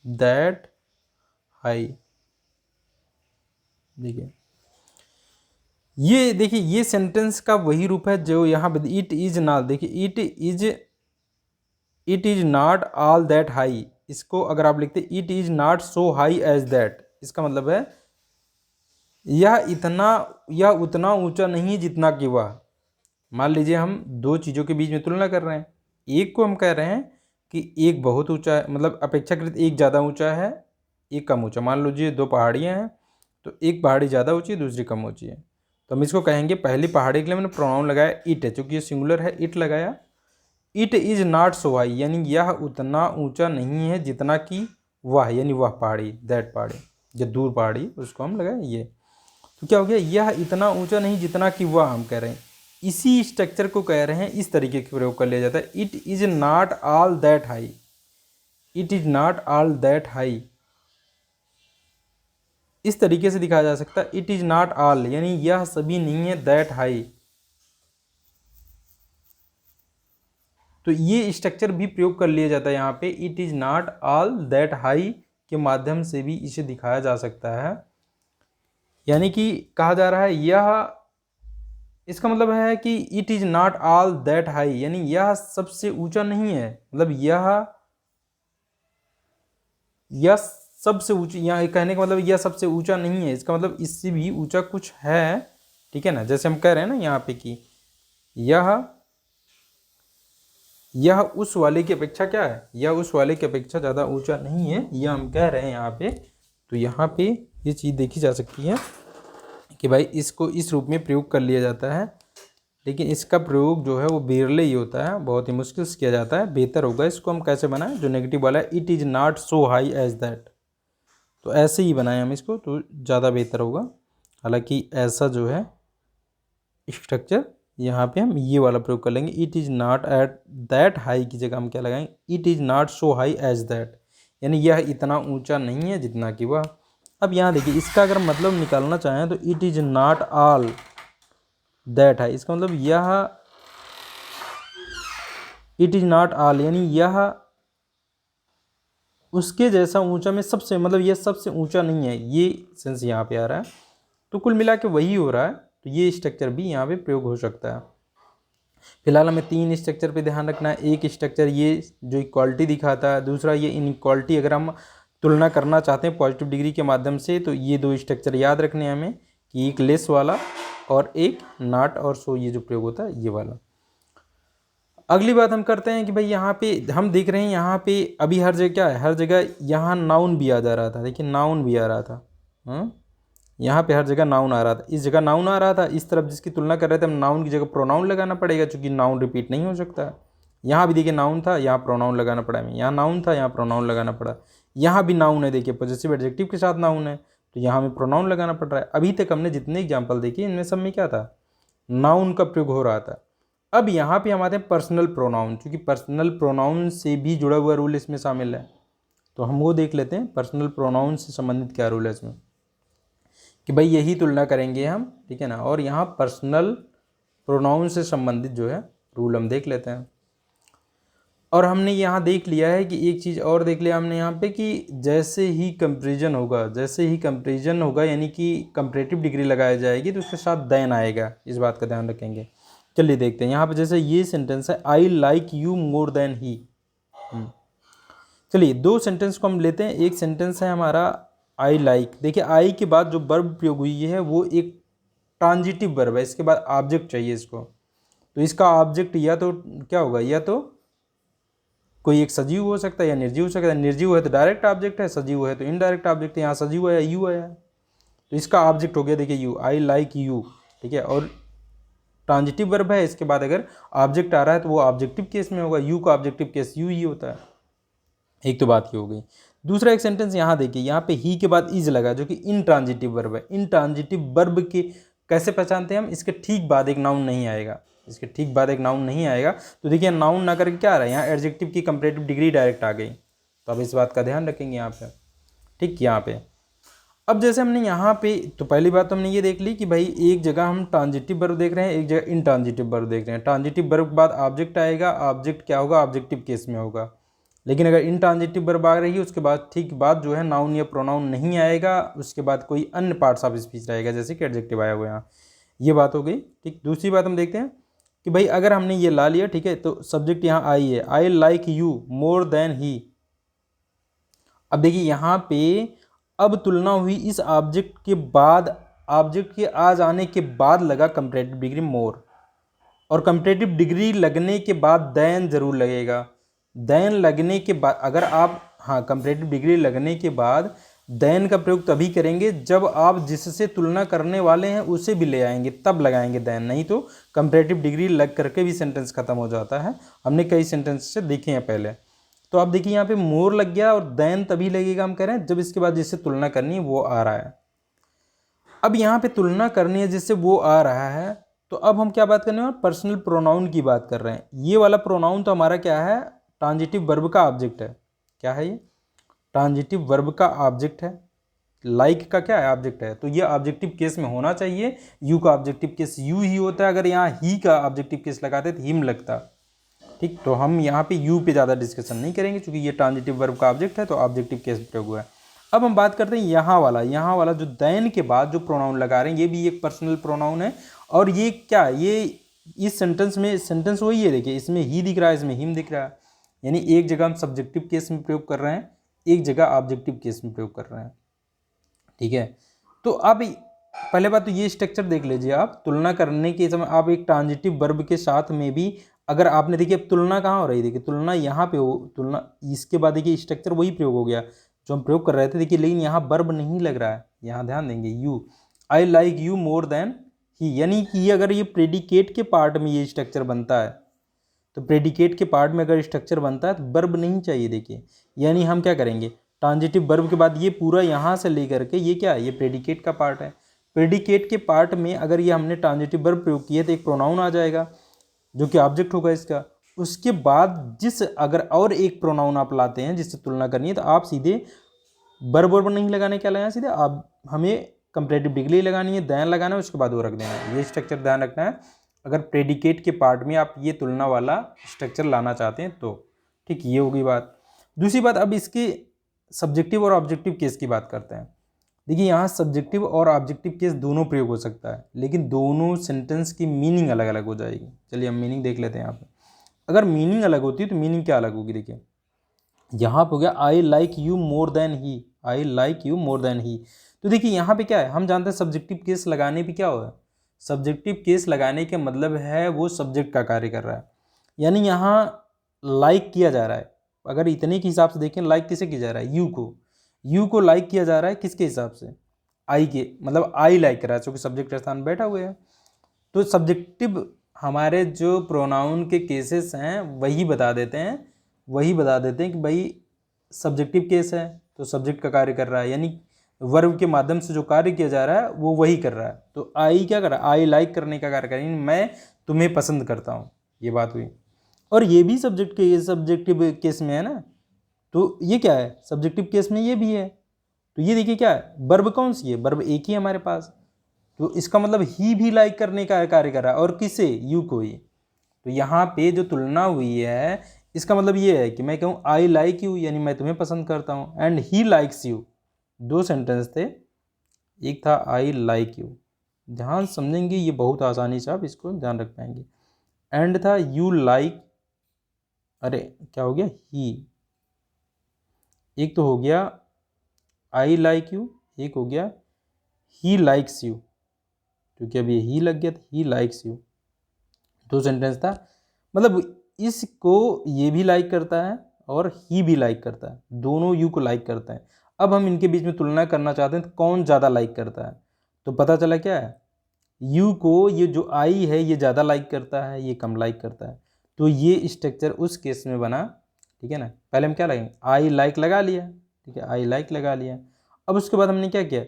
that high. देखिए ये देखिए ये सेंटेंस का वही रूप है जो यहाँ पे इट इज नॉट, देखिए it is not all that high, इसको अगर आप लिखते it is not so high as that, इसका मतलब है यह उतना ऊंचा नहीं जितना कि वह। मान लीजिए हम दो चीज़ों के बीच में तुलना कर रहे हैं, एक को हम कह रहे हैं कि एक बहुत ऊंचा है, मतलब अपेक्षाकृत एक ज़्यादा ऊंचा है, एक कम ऊंचा। मान लीजिए दो पहाड़ियाँ हैं, तो एक पहाड़ी ज़्यादा ऊंची है, दूसरी कम ऊंची है, तो हम इसको कहेंगे, पहली पहाड़ी के लिए मैंने प्रोनाउन लगाया इट है, चूँकि ये सिंगुलर है इट लगाया। It is not so high, यानी यह उतना ऊंचा नहीं है जितना कि वह, यानी वह पहाड़ी, दैट पहाड़ी, जो दूर पहाड़ी उसको हम लगाए ये। तो क्या हो गया, यह इतना ऊंचा नहीं जितना कि वह, हम कह रहे हैं इसी स्ट्रक्चर को कह रहे हैं, इस तरीके के प्रयोग कर लिया जाता है। It is not all that high, it is not all that high, इस तरीके से दिखाया जा सकता है। इट इज नॉट ऑल यानी यह सभी नहीं है, दैट हाई, तो ये स्ट्रक्चर भी प्रयोग कर लिया जाता है यहाँ पे। It is not all that high के माध्यम से भी इसे दिखाया जा सकता है, यानी कि कहा जा रहा है यह, इसका मतलब है कि it is not all that high, यानी यह सबसे ऊंचा नहीं है, मतलब यह सबसे ऊंची, यहाँ कहने का मतलब यह सबसे ऊंचा नहीं है, इसका मतलब इससे भी ऊंचा कुछ है, ठीक है ना। जैसे हम कह रहे हैं ना यहाँ पे कि यह उस वाले की अपेक्षा क्या है, यह उस वाले की अपेक्षा ज़्यादा ऊंचा नहीं है, यह हम कह रहे हैं यहाँ पे। तो यहाँ पे ये चीज़ देखी जा सकती है कि भाई इसको इस रूप में प्रयोग कर लिया जाता है, लेकिन इसका प्रयोग जो है वो बेरले ही होता है, बहुत ही मुश्किल से किया जाता है। बेहतर होगा इसको हम कैसे बनाएं, जो नेगेटिव वाला है it is not so high as that, तो ऐसे ही बनाएं हम इसको, तो ज़्यादा बेहतर होगा। हालांकि ऐसा जो है स्ट्रक्चर यहाँ पे हम ये वाला प्रयोग कर लेंगे, it is not at that high की जगह हम क्या लगाएंगे, it is not so high as that, यानी यह इतना ऊंचा नहीं है जितना कि वह। अब यहाँ देखिए इसका अगर मतलब निकालना चाहें तो it is not all that high, इसका मतलब यह इट इज़ नॉट ऑल यानी यह उसके जैसा ऊंचा में सबसे, मतलब यह सबसे ऊंचा नहीं है, ये सेंस यहाँ पे आ रहा है। तो कुल मिला के वही हो रहा है, तो ये स्ट्रक्चर भी यहाँ पे प्रयोग हो सकता है। फिलहाल हमें तीन स्ट्रक्चर पे ध्यान रखना है। एक स्ट्रक्चर ये जो इक्वालिटी दिखाता है, दूसरा ये इनइक्वालिटी अगर हम तुलना करना चाहते हैं पॉजिटिव डिग्री के माध्यम से, तो ये दो स्ट्रक्चर याद रखने हैं हमें कि एक लेस वाला और एक नॉट और सो, ये जो प्रयोग होता है ये वाला। अगली बात हम करते हैं कि भाई यहाँ पे हम देख रहे हैं, यहाँ पे अभी हर जगह क्या है, हर जगह यहाँ नाउन भी आ जा रहा था, देखिए नाउन भी आ रहा था, यहाँ पे हर जगह नाउन आ रहा था, इस जगह नाउन आ रहा था, इस तरफ जिसकी तुलना कर रहे थे हम नाउन की जगह प्रोनाउन लगाना पड़ेगा, क्योंकि नाउन रिपीट नहीं हो सकता। यहाँ भी देखिए नाउन था, यहाँ प्रोनाउन लगाना पड़ा हमें, यहाँ नाउन था, यहाँ प्रोनाउन लगाना पड़ा, यहाँ भी नाउन है, देखिए पॉजिटिव एडजेक्टिव के साथ नाउन है, तो यहाँ हमें प्रोनाउन लगाना पड़ रहा है। अभी तक हमने जितने एग्जाम्पल देखे इनमें सब में क्या था, नाउन का प्रयोग हो रहा था। अब यहाँ पे हम आते हैं पर्सनल प्रोनाउन, क्योंकि पर्सनल प्रोनाउन से भी जुड़ा हुआ रूल इसमें शामिल है, तो हम वो देख लेते हैं पर्सनल प्रोनाउन से संबंधित क्या रूल है इसमें, कि भाई यही तुलना करेंगे हम, ठीक है ना। और यहाँ पर्सनल प्रोनाउन से संबंधित जो है रूल हम देख लेते हैं। और हमने यहाँ देख लिया है कि एक चीज़ और देख लिया हमने यहाँ पे कि जैसे ही कंपैरिजन होगा, यानी कि कंपैरेटिव डिग्री लगाई जाएगी तो उसके साथ देन आएगा, इस बात का ध्यान रखेंगे। चलिए देखते हैं यहाँ पे, जैसे ये सेंटेंस है I like you more than he. चलिए दो सेंटेंस को हम लेते हैं। एक सेंटेंस है हमारा आई लाइक, देखिए आई के बाद जो वर्ब प्रयोग हुई है वो एक ट्रांजिटिव वर्ब है, इसके बाद ऑब्जेक्ट चाहिए इसको, तो इसका ऑब्जेक्ट या तो क्या होगा, या तो कोई एक सजीव हो सकता है या निर्जीव हो सकता है। निर्जीव है तो डायरेक्ट ऑब्जेक्ट है, सजीव है तो इनडायरेक्ट ऑब्जेक्ट है। यहाँ सजीव है यू है, तो इसका ऑब्जेक्ट हो गया देखिए यू, आई लाइक यू, ठीक है। और ट्रांजिटिव वर्ब है, इसके बाद अगर ऑब्जेक्ट आ रहा है तो वो ऑब्जेक्टिव केस में होगा, यू का ऑब्जेक्टिव केस यू ही होता है। एक तो बात ये हो गई। दूसरा एक सेंटेंस यहाँ देखिए, यहाँ पे ही के बाद इज लगा जो कि इनट्रांजिटिव वर्ब है। इनट्रांजिटिव वर्ब के कैसे पहचानते हैं हम, इसके ठीक बाद एक नाउन नहीं आएगा, तो देखिए नाउन ना करके क्या आ रहा है, यहाँ एडजेक्टिव की कंपैरेटिव डिग्री डायरेक्ट आ गई, तो अब इस बात का ध्यान रखेंगे यहाँ पे, ठीक। यहाँ पे अब जैसे हमने यहाँ पे, तो पहली बात तो हमने ये देख ली कि भाई एक जगह हम ट्रांजिटिव वर्ब देख रहे हैं, एक जगह इनट्रांजिटिव वर्ब देख रहे हैं। ट्रांजिटिव वर्ब के बाद ऑब्जेक्ट आएगा, ऑब्जेक्ट क्या होगा, ऑब्जेक्टिव केस में होगा। लेकिन अगर इनट्रांजिटिव वर्ब आ रही है उसके बाद ठीक बाद जो है नाउन या प्रोनाउन नहीं आएगा, उसके बाद कोई अन्य पार्ट्स ऑफ स्पीच रहेगा, जैसे कि एडजेक्टिव आया हुआ यहाँ। ये बात हो गई। ठीक, दूसरी बात हम देखते हैं कि भाई अगर हमने ये ला लिया, ठीक है, तो सब्जेक्ट यहाँ आई है, I like you more than he. अब देखिए यहाँ पे अब तुलना हुई इस ऑब्जेक्ट के बाद, ऑब्जेक्ट के आ जाने के बाद लगा कंपैरेटिव डिग्री मोर, और कंपैरेटिव डिग्री लगने के बाद देन जरूर लगेगा। देन लगने के बाद अगर आप, हाँ, कंपैरेटिव डिग्री लगने के बाद देन का प्रयोग तभी करेंगे जब आप जिससे तुलना करने वाले हैं उसे भी ले आएंगे, तब लगाएंगे देन, नहीं तो कंपैरेटिव डिग्री लग करके भी सेंटेंस खत्म हो जाता है। हमने कई सेंटेंस से देखे हैं पहले। तो आप देखिए यहाँ पे मोर लग गया और देन तभी लगेगा, हम कह रहे हैं जब इसके बाद जिससे तुलना करनी है वो आ रहा है। अब यहाँ पे तुलना करनी है जिससे वो आ रहा है, तो अब हम क्या बात करने वाले, पर्सनल प्रोनाउन की बात कर रहे हैं। ये वाला प्रोनाउन तो हमारा क्या है, ट्रांजिटिव वर्ब का ऑब्जेक्ट है। क्या है ये, ट्रांजिटिव वर्ब का ऑब्जेक्ट है। लाइक का क्या है, ऑब्जेक्ट है। तो ये ऑब्जेक्टिव केस में होना चाहिए। यू का ऑब्जेक्टिव केस यू ही होता है। अगर यहाँ ही का ऑब्जेक्टिव केस लगाते तो हिम लगता। ठीक, तो हम यहाँ पे यू पे ज़्यादा डिस्कशन नहीं करेंगे क्योंकि ये ट्रांजिटिव वर्ब का ऑब्जेक्ट है, तो ऑब्जेक्टिव केस प्रयोग हुआ है। अब हम बात करते हैं यहाँ वाला जो देन के बाद जो प्रोनाउन लगा रहे हैं, ये भी एक पर्सनल प्रोनाउन है। और ये क्या, ये इस सेंटेंस में, सेंटेंस वही है, देखिए इसमें ही दिख रहा है, इसमें हिम दिख रहा है, यानी एक जगह हम सब्जेक्टिव केस में प्रयोग कर रहे हैं, एक जगह ऑब्जेक्टिव केस में प्रयोग कर रहे हैं। ठीक है, तो अब पहले बात तो ये स्ट्रक्चर देख लीजिए आप, तुलना करने के समय आप एक ट्रांजिटिव वर्ब के साथ में भी अगर आपने, देखिए अब तुलना कहाँ हो रही है, देखिए तुलना यहाँ पे हो, तुलना इसके बाद देखिए स्ट्रक्चर वही प्रयोग हो गया जो हम प्रयोग कर रहे थे, देखिए, लेकिन यहाँ वर्ब नहीं लग रहा है। यहाँ ध्यान देंगे, you, I like you more than he, यानी कि अगर ये प्रेडिकेट के पार्ट में ये स्ट्रक्चर बनता है, तो प्रेडिकेट के पार्ट में अगर स्ट्रक्चर बनता है तो वर्ब नहीं चाहिए। देखिए, यानी हम क्या करेंगे, ट्रांजिटिव वर्ब के बाद ये पूरा यहाँ से लेकर के ये क्या है, ये प्रेडिकेट का पार्ट है। प्रेडिकेट के पार्ट में अगर ये हमने ट्रांजिटिव वर्ब प्रयोग किया तो एक प्रोनाउन आ जाएगा जो कि ऑब्जेक्ट होगा इसका। उसके बाद जिस अगर और एक प्रोनाउन आप लाते हैं जिससे तुलना करनी है, तो आप सीधे वर्ब वर्ब नहीं लगाने, क्या लगाना, सीधे आप हमें कंपैरेटिव डिग्री लगानी है, देन लगाना है, उसके बाद वो रख देना है। ये स्ट्रक्चर ध्यान रखना है अगर प्रेडिकेट के पार्ट में आप ये तुलना वाला स्ट्रक्चर लाना चाहते हैं तो। ठीक, ये होगी बात। दूसरी बात, अब इसके सब्जेक्टिव और ऑब्जेक्टिव केस की बात करते हैं। देखिए यहाँ सब्जेक्टिव और ऑब्जेक्टिव केस दोनों प्रयोग हो सकता है, लेकिन दोनों सेंटेंस की मीनिंग अलग अलग हो जाएगी। चलिए हम मीनिंग देख लेते हैं यहाँ पे। अगर मीनिंग अलग होती है तो मीनिंग क्या अलग होगी, देखिए यहाँ पे हो गया I like you more than he, I like you more than he. तो देखिए यहाँ पे क्या है, हम जानते हैं सब्जेक्टिव केस लगाने पे क्या होगा, सब्जेक्टिव केस लगाने के मतलब है वो सब्जेक्ट का कार्य कर रहा है, यानी यहाँ लाइक किया जा रहा है। अगर इतने के हिसाब से देखें, लाइक किसे किया जा रहा है, यू को लाइक किया जा रहा है, किसके हिसाब से, आई के, मतलब आई लाइक कर रहा है क्योंकि सब्जेक्ट स्थान बैठा हुआ है। तो सब्जेक्टिव हमारे जो प्रोनाउन के केसेस हैं वही बता देते हैं कि भाई सब्जेक्टिव केस है तो सब्जेक्ट का कार्य कर रहा है, यानी वर्ब के माध्यम से जो कार्य किया जा रहा है वो वही कर रहा है। तो आई क्या कर रहा है, आई लाइक करने का कार्य कर रहा है, मैं तुम्हें पसंद करता हूँ, ये बात हुई। और ये भी सब्जेक्टिव केस में है ना, तो ये क्या है, सब्जेक्टिव केस में ये भी है। तो ये देखिए क्या है, वर्ब कौन सी है, वर्ब एक ही हमारे पास, तो इसका मतलब ही भी लाइक करने का कार्य कर रहा है, और किसे, यू को ही। तो यहाँ पे जो तुलना हुई है इसका मतलब ये है कि मैं कहूँ आई लाइक यू, यानी मैं तुम्हें पसंद करता हूँ, एंड ही लाइक्स यू। दो सेंटेंस थे, एक था आई लाइक यू, ध्यान समझेंगे ये बहुत आसानी से आप इसको ध्यान रख पाएंगे। एंड था यू लाइक, अरे क्या हो गया, ही। एक तो हो गया आई लाइक यू, एक हो गया ही लाइक्स यू, क्योंकि अब ये ही लग गया तो ही लाइक्स यू। दो सेंटेंस था, मतलब इसको ये भी लाइक करता है और ही भी लाइक करता है, दोनों यू को लाइक करता है। अब हम इनके बीच में तुलना करना चाहते हैं तो कौन ज़्यादा लाइक करता है, तो पता चला क्या है, यू को ये जो आई है ये ज़्यादा लाइक करता है, ये कम लाइक करता है। तो ये स्ट्रक्चर उस केस में बना, ठीक है ना। पहले हम क्या लगाएंगे, आई लाइक लगा लिया, ठीक है, आई लाइक लगा लिया। अब उसके बाद हमने क्या किया,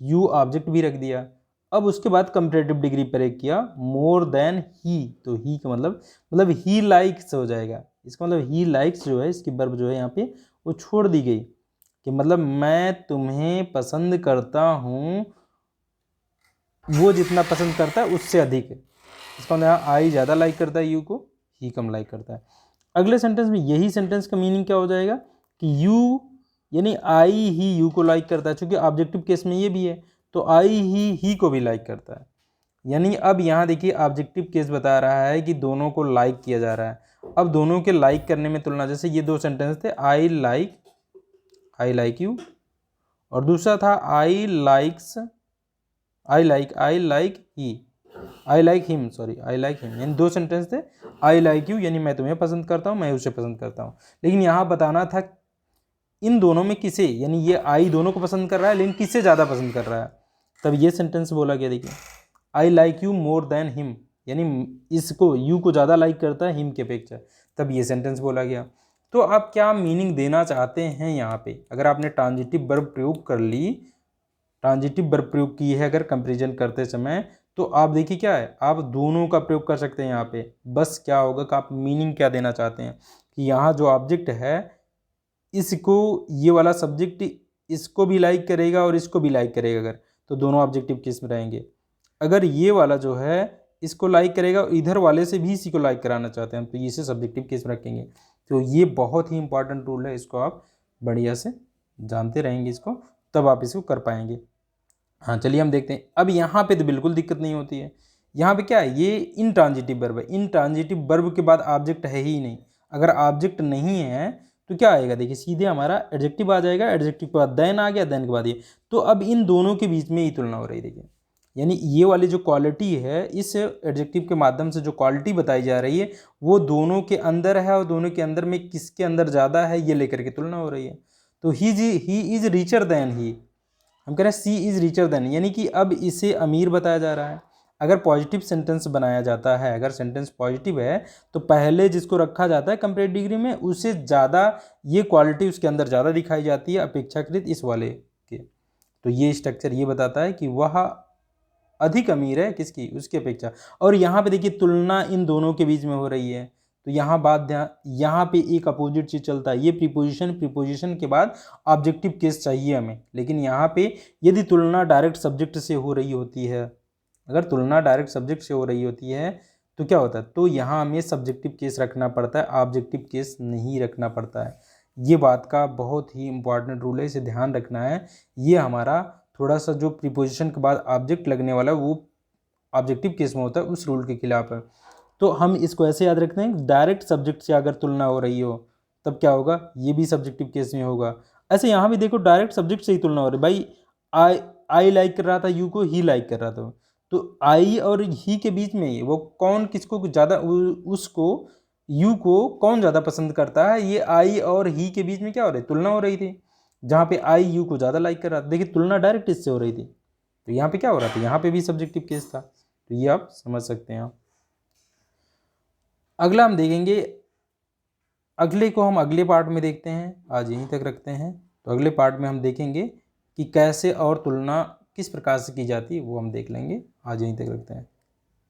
यू ऑब्जेक्ट भी रख दिया। अब उसके बाद कंपैरेटिव डिग्री प्रयोग किया, मोर देन ही, तो ही का मतलब ही लाइक्स हो जाएगा। इसका मतलब ही लाइक्स जो है, इसकी वर्ब जो है यहाँ पे वो छोड़ दी गई कि मतलब मैं तुम्हें पसंद करता हूँ, वो जितना पसंद करता है उससे अधिक है। इसका मतलब आई ज़्यादा लाइक करता है यू को, ही कम लाइक करता है। अगले सेंटेंस में यही सेंटेंस का मीनिंग क्या हो जाएगा कि यू यानी आई ही यू को लाइक करता है, चूंकि ऑब्जेक्टिव केस में ये भी है तो आई ही को भी लाइक करता है। यानी अब यहाँ देखिए ऑब्जेक्टिव केस बता रहा है कि दोनों को लाइक किया जा रहा है। अब दोनों के लाइक करने में तुलना, जैसे ये दो सेंटेंस थे, आई लाइक यू, और दूसरा था आई लाइक हिम, यानी दो सेंटेंस थे। आई लाइक यू यानी मैं तुम्हें पसंद करता हूँ, मैं उसे पसंद करता हूँ। लेकिन यहाँ बताना था इन दोनों में किसे, यानी ये आई दोनों को पसंद कर रहा है लेकिन किसे ज़्यादा पसंद कर रहा है। तब ये सेंटेंस बोला गया, देखिए आई like you more than him, यानी इसको यू को ज़्यादा लाइक करता है हिम के अपेक्षा। तब ये सेंटेंस बोला गया। तो आप क्या मीनिंग देना चाहते हैं यहाँ पे, अगर आपने ट्रांजिटिव वर्ब प्रयोग कर ली, ट्रांजिटिव वर्ब प्रयोग की है अगर कंपेरिजन करते समय, तो आप देखिए क्या है, आप दोनों का प्रयोग कर सकते हैं यहाँ पे। बस क्या होगा कि आप मीनिंग क्या देना चाहते हैं कि यहाँ जो ऑब्जेक्ट है इसको, ये वाला सब्जेक्ट इसको भी लाइक करेगा और इसको भी लाइक करेगा, अगर तो दोनों ऑब्जेक्टिव केस में रहेंगे। अगर ये वाला जो है इसको लाइक करेगा और इधर वाले से भी इसी को लाइक कराना चाहते हैं, तो इसे सब्जेक्टिव केस में रखेंगे। तो ये बहुत ही इंपॉर्टेंट रूल है, इसको आप बढ़िया से जानते रहेंगे इसको, तब आप इसको कर पाएंगे। हाँ चलिए हम देखते हैं। अब यहाँ पे तो बिल्कुल दिक्कत नहीं होती है। यहाँ पे क्या है, ये इनट्रांजिटिव वर्ब है। इनट्रांजिटिव वर्ब के बाद ऑब्जेक्ट है ही नहीं। अगर ऑब्जेक्ट नहीं है तो क्या आएगा, देखिए सीधे हमारा एडजेक्टिव आ जाएगा, एडजेक्टिव के बाद देन आ गया, देन के बाद ये। तो अब इन दोनों के बीच में ही तुलना हो रही है, देखिए यानी ये वाली जो क्वालिटी है, इस एडजेक्टिव के माध्यम से जो क्वालिटी बताई जा रही है वो दोनों के अंदर है, और दोनों के अंदर में किसके अंदर ज़्यादा है ये लेकर के तुलना हो रही है। तो he is richer than he, हम कह रहे हैं सी इज़ रिचर देन, यानी कि अब इसे अमीर बताया जा रहा है। अगर पॉजिटिव सेंटेंस बनाया जाता है, अगर सेंटेंस पॉजिटिव है तो पहले जिसको रखा जाता है कंपेरेटिव डिग्री में, उससे ज़्यादा ये क्वालिटी उसके अंदर ज़्यादा दिखाई जाती है अपेक्षाकृत इस वाले के। तो ये स्ट्रक्चर ये बताता है कि वह अधिक अमीर है किसकी, उसकी अपेक्षा। और यहाँ पे देखिए तुलना इन दोनों के बीच में हो रही है, तो यहाँ बात ध्यान, यहाँ पे एक अपोजिट चीज चलता है, ये प्रीपोजिशन के बाद ऑब्जेक्टिव केस चाहिए हमें। लेकिन यहाँ पे यदि तुलना डायरेक्ट सब्जेक्ट से हो रही होती है, अगर तुलना डायरेक्ट सब्जेक्ट से हो रही होती है तो क्या होता है, तो यहाँ हमें सब्जेक्टिव केस रखना पड़ता है, ऑब्जेक्टिव केस नहीं रखना पड़ता है। ये बात का बहुत ही इंपॉर्टेंट रूल है, इसे ध्यान रखना है। ये हमारा थोड़ा सा जो प्रीपोजिशन के बाद ऑब्जेक्ट लगने वाला है वो ऑब्जेक्टिव केस में होता है, उस रूल के खिलाफ है। तो हम इसको ऐसे याद रखते हैं, डायरेक्ट सब्जेक्ट से अगर तुलना हो रही हो तब क्या होगा, ये भी सब्जेक्टिव केस में होगा। ऐसे यहाँ भी देखो डायरेक्ट सब्जेक्ट से ही तुलना हो रही, भाई आई लाइक कर रहा था यू को, ही लाइक कर रहा था, तो आई और ही के बीच में वो कौन किसको ज़्यादा, उसको यू को कौन ज़्यादा पसंद करता है, ये आई और ही के बीच में क्या हो रही, तुलना हो रही थी, जहाँ पे आई यू को ज़्यादा लाइक कर रहा था। देखिए तुलना डायरेक्ट इससे हो रही थी, तो यहाँ पे क्या हो रहा था, यहाँ पे भी सब्जेक्टिव केस था। तो ये आप समझ सकते हैं। अगला हम देखेंगे, अगले को हम अगले पार्ट में देखते हैं, आज यहीं तक रखते हैं। तो अगले पार्ट में हम देखेंगे कि कैसे और तुलना किस प्रकार से की जाती है, वो हम देख लेंगे। आज यहीं तक रखते हैं।